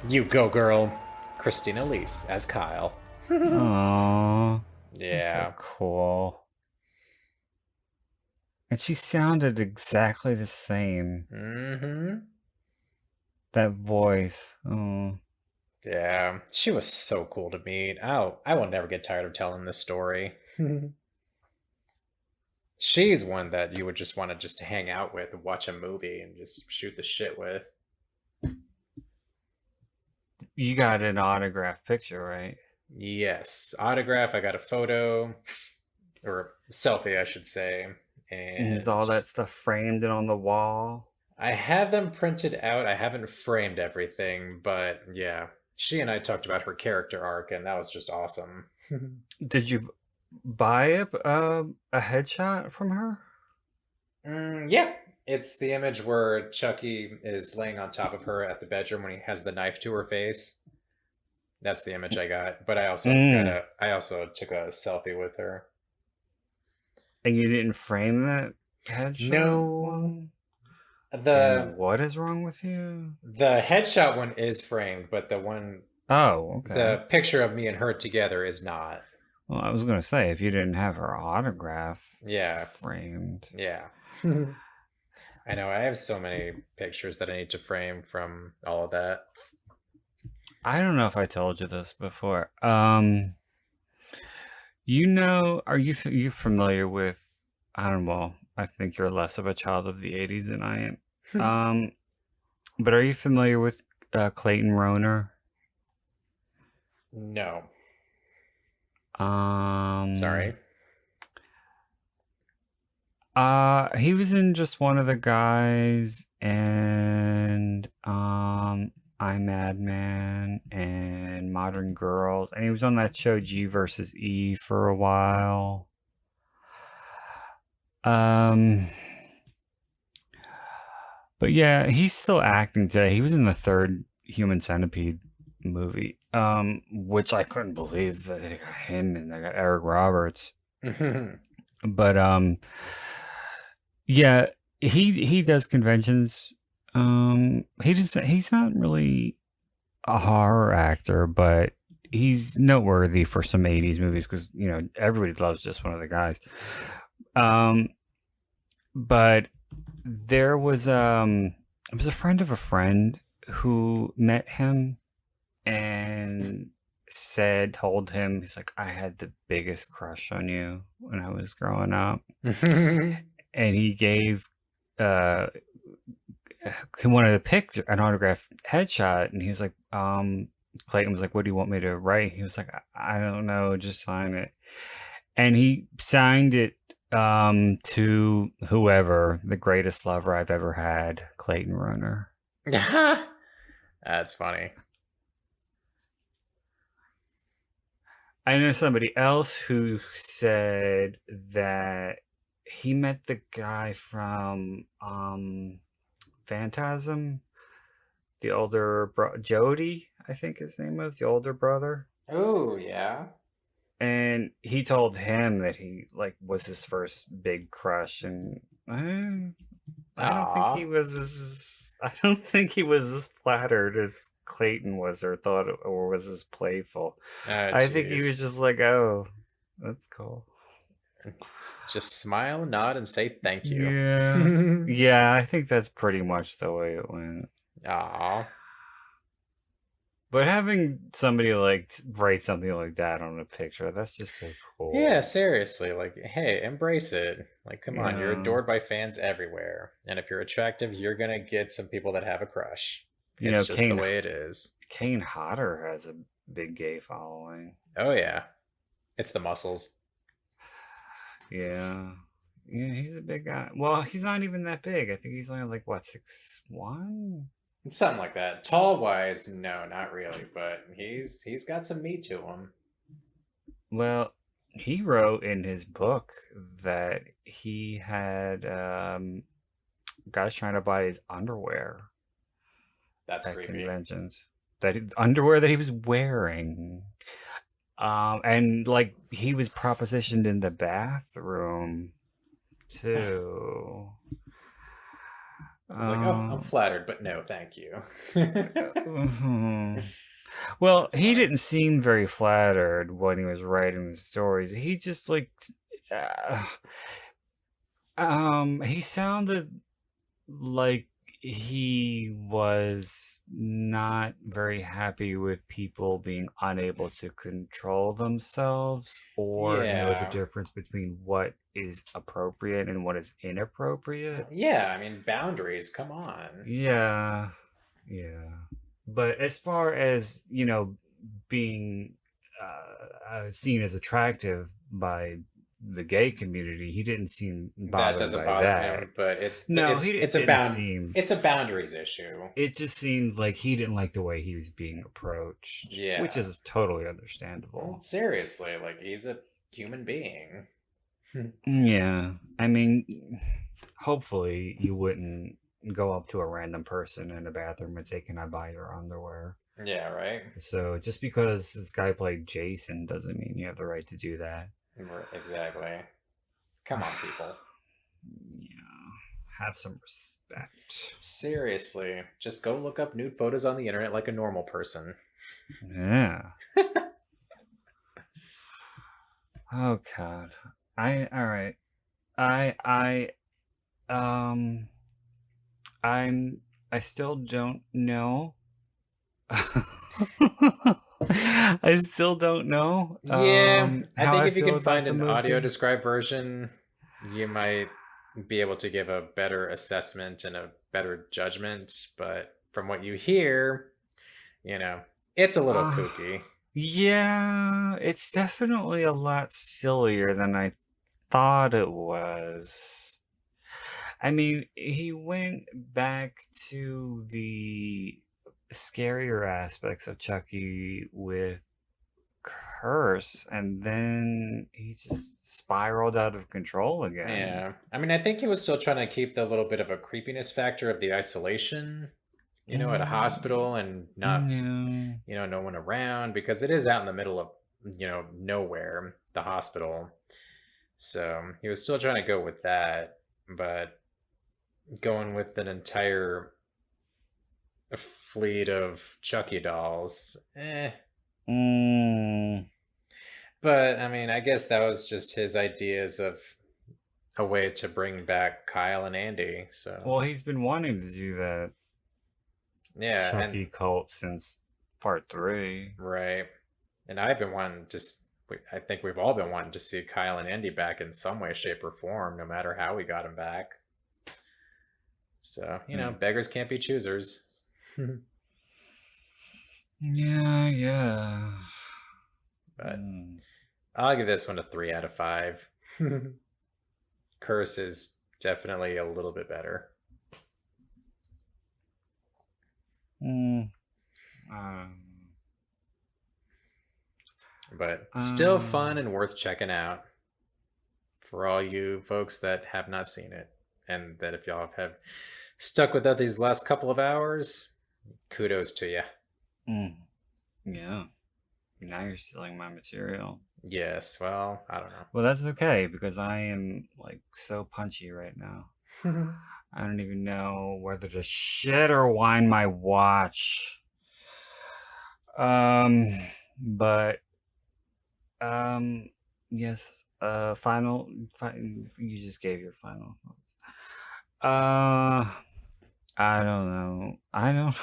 You go, girl. Christina Elise as Kyle. Aww. Yeah. That's so cool. And she sounded exactly the same. Mm-hmm. That voice. Oh. Yeah. She was so cool to meet. I will never get tired of telling this story. She's one that you would just want to just hang out with, watch a movie, and just shoot the shit with. You got an autograph picture, right? Yes. Autograph, I got a photo. Or a selfie, I should say. And is all that stuff framed and on the wall? I have them printed out. I haven't framed everything, but yeah. She and I talked about her character arc, and that was just awesome. Did you buy a headshot from her? Yeah. It's the image where Chucky is laying on top of her at the bedroom when he has the knife to her face. That's the image I got. But I also took a selfie with her. And you didn't frame that headshot? No. And what is wrong with you? The headshot one is framed, but the one... Oh, okay. The picture of me and her together is not. Well, I was going to say, if you didn't have her autograph framed. Yeah. I know, I have so many pictures that I need to frame from all of that. I don't know if I told you this before. Are you familiar with, I don't know, I think you're less of a child of the 80s than I am. But are you familiar with Clayton Rohner? No. Sorry. He was in Just One of the Guys, and I Madman and Modern Girls, and he was on that show G versus E for a while. But yeah, he's still acting today. He was in the third Human Centipede movie, which I couldn't believe that they got him and they got Eric Roberts. But yeah, he does conventions. He's not really a horror actor, but he's noteworthy for some 80s movies because, you know, everybody loves Just One of the Guys. But there was it was a friend of a friend who met him and told him, he's like, I had the biggest crush on you when I was growing up. And he gave he wanted a picture, an autographed headshot, and he was like, Clayton was like, what do you want me to write? He was like, I don't know, just sign it. And he signed it to whoever, the greatest lover I've ever had, Clayton Runner. That's funny. I know somebody else who said that he met the guy from Phantasm, the older Jody, I think his name was, the older brother. Oh, yeah. And he told him that he was his first big crush, and I don't think he was as flattered as Clayton was, or thought, or was as playful. I think he was just like, oh, that's cool. Just smile, nod, and say thank you. Yeah. Yeah, I think that's pretty much the way it went. Aw. But having somebody write something like that on a picture, that's just so cool. Yeah, seriously. Hey, embrace it. Come on, you're adored by fans everywhere. And if you're attractive, you're gonna get some people that have a crush. It's just the way it is. Kane Hodder has a big gay following. Oh yeah. It's the muscles. Yeah. Yeah, he's a big guy. Well, he's not even that big. I think he's only 6'1"? Something like that. Tall wise, no, not really, but he's got some meat to him. Well, he wrote in his book that he had guys trying to buy his underwear. That's at creepy. Conventions. Underwear that he was wearing. And he was propositioned in the bathroom too. He's like, oh, I'm flattered, but no, thank you. Well, he didn't seem very flattered when he was writing the stories. He just he sounded like he was not very happy with people being unable to control themselves or know the difference between what is appropriate and what is inappropriate. Yeah, I mean, boundaries, come on. Yeah. But as far as, being seen as attractive by the gay community, he didn't seem bothered that doesn't by bother that. him, but it's It's a boundaries issue. It just seemed like he didn't like the way he was being approached. Yeah. Which is totally understandable. Well, seriously, he's a human being. Yeah. I mean, hopefully you wouldn't go up to a random person in a bathroom and say, can I buy your underwear? Yeah, right? So just because this guy played Jason doesn't mean you have the right to do that. Exactly. Come on, people. Yeah. Have some respect. Seriously. Just go look up nude photos on the internet like a normal person. Yeah. Oh God. I still don't know. I still don't know. Yeah, I think if you feel can find about an the audio movie. described version, you might be able to give a better assessment and a better judgment. But from what you hear, it's a little kooky. Yeah, it's definitely a lot sillier than I thought it was. I mean, he went back to the scarier aspects of Chucky with Curse, and then he just spiraled out of control again. Yeah. I mean, I think he was still trying to keep the little bit of a creepiness factor of the isolation, at a hospital and not, no one around, because it is out in the middle of, nowhere, the hospital. So he was still trying to go with that, but going with an entire fleet of Chucky dolls, But, I mean, I guess that was just his ideas of a way to bring back Kyle and Andy, so... Well, he's been wanting to do that. Yeah, Chucky cult since part 3. Right. And I've been wanting to... I think we've all been wanting to see Kyle and Andy back in some way, shape, or form, no matter how we got them back. So, beggars can't be choosers. Yeah. But I'll give this one a 3 out of 5. Curse is definitely a little bit better. But still fun and worth checking out for all you folks that have not seen it. And that if y'all have stuck with that these last couple of hours, kudos to you. Yeah. Now you're stealing my material. Yes, well, I don't know. Well, that's okay, because I am, so punchy right now. I don't even know whether to shit or wind my watch. Yes, you just gave your final. I don't know. I don't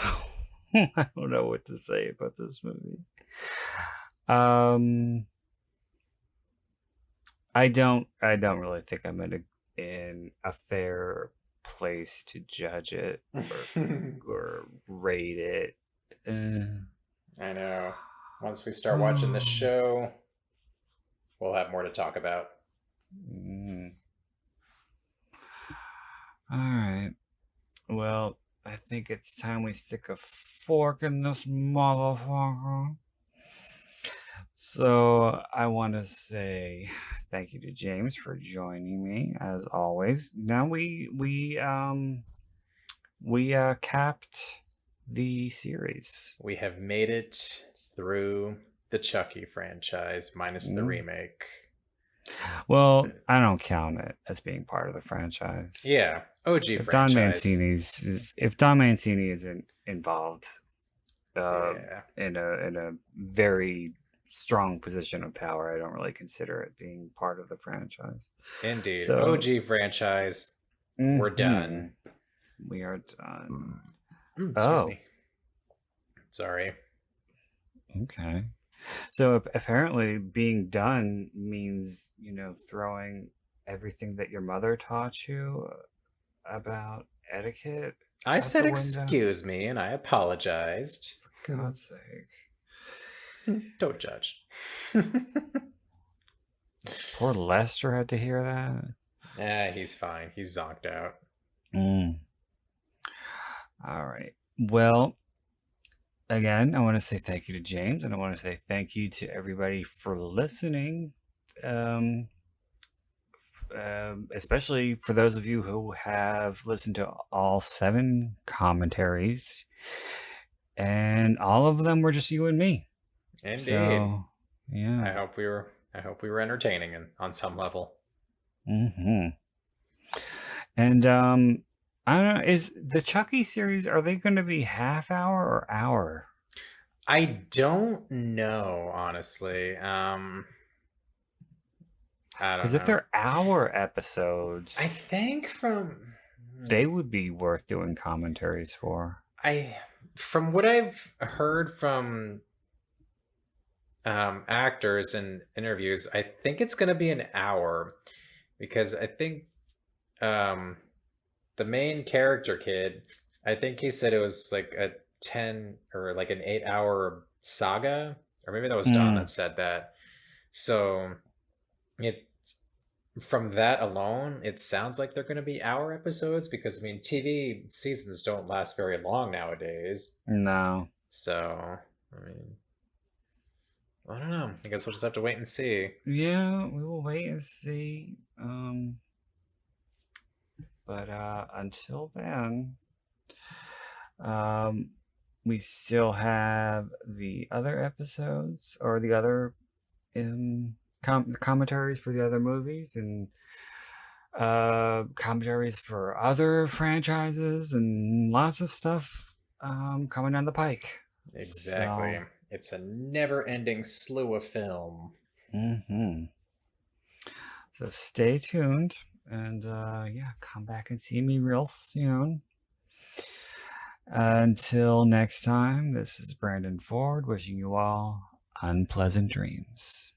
know what to say about this movie. I don't really think I'm in a fair place to judge it or rate it. I know. Once we start watching the show, we'll have more to talk about. All right. Well, I think it's time we stick a fork in this motherfucker. So I want to say thank you to James for joining me as always. Now we capped the series. We have made it through the Chucky franchise minus the remake. Well, I don't count it as being part of the franchise. Yeah, OG if franchise. If Don Mancini isn't involved in a very strong position of power, I don't really consider it being part of the franchise. Indeed. So, OG franchise. We're done. We are done. Excuse me. Sorry. Okay. So apparently being done means, throwing everything that your mother taught you about etiquette. I said excuse me, and I apologized. For God's sake. Don't judge. Poor Lester had to hear that. He's fine. He's zonked out. All right. Well, again, I want to say thank you to James, and I want to say thank you to everybody for listening. Especially for those of you who have listened to all 7 commentaries, and all of them were just you and me. Indeed. So, yeah. I hope we were entertaining on some level. And I don't know, is the Chucky series, are they going to be half hour or hour? I don't know, honestly. I don't know. Because if they're hour episodes, I think they would be worth doing commentaries for. From what I've heard from actors and interviews, I think it's going to be an hour, because I think the main character kid, I think he said it was like a 10 or like an 8-hour saga, or maybe that was Don that said that. So from that alone, it sounds like they're going to be hour episodes because, I mean, TV seasons don't last very long nowadays. No. So, I mean, I don't know. I guess we'll just have to wait and see. Yeah, we will wait and see. But until then, we still have the other episodes or the other commentaries for the other movies and commentaries for other franchises and lots of stuff coming down the pike. Exactly. So, it's a never-ending slew of film. So stay tuned and yeah, come back and see me real soon. Until next time, this is Brandon Ford wishing you all unpleasant dreams.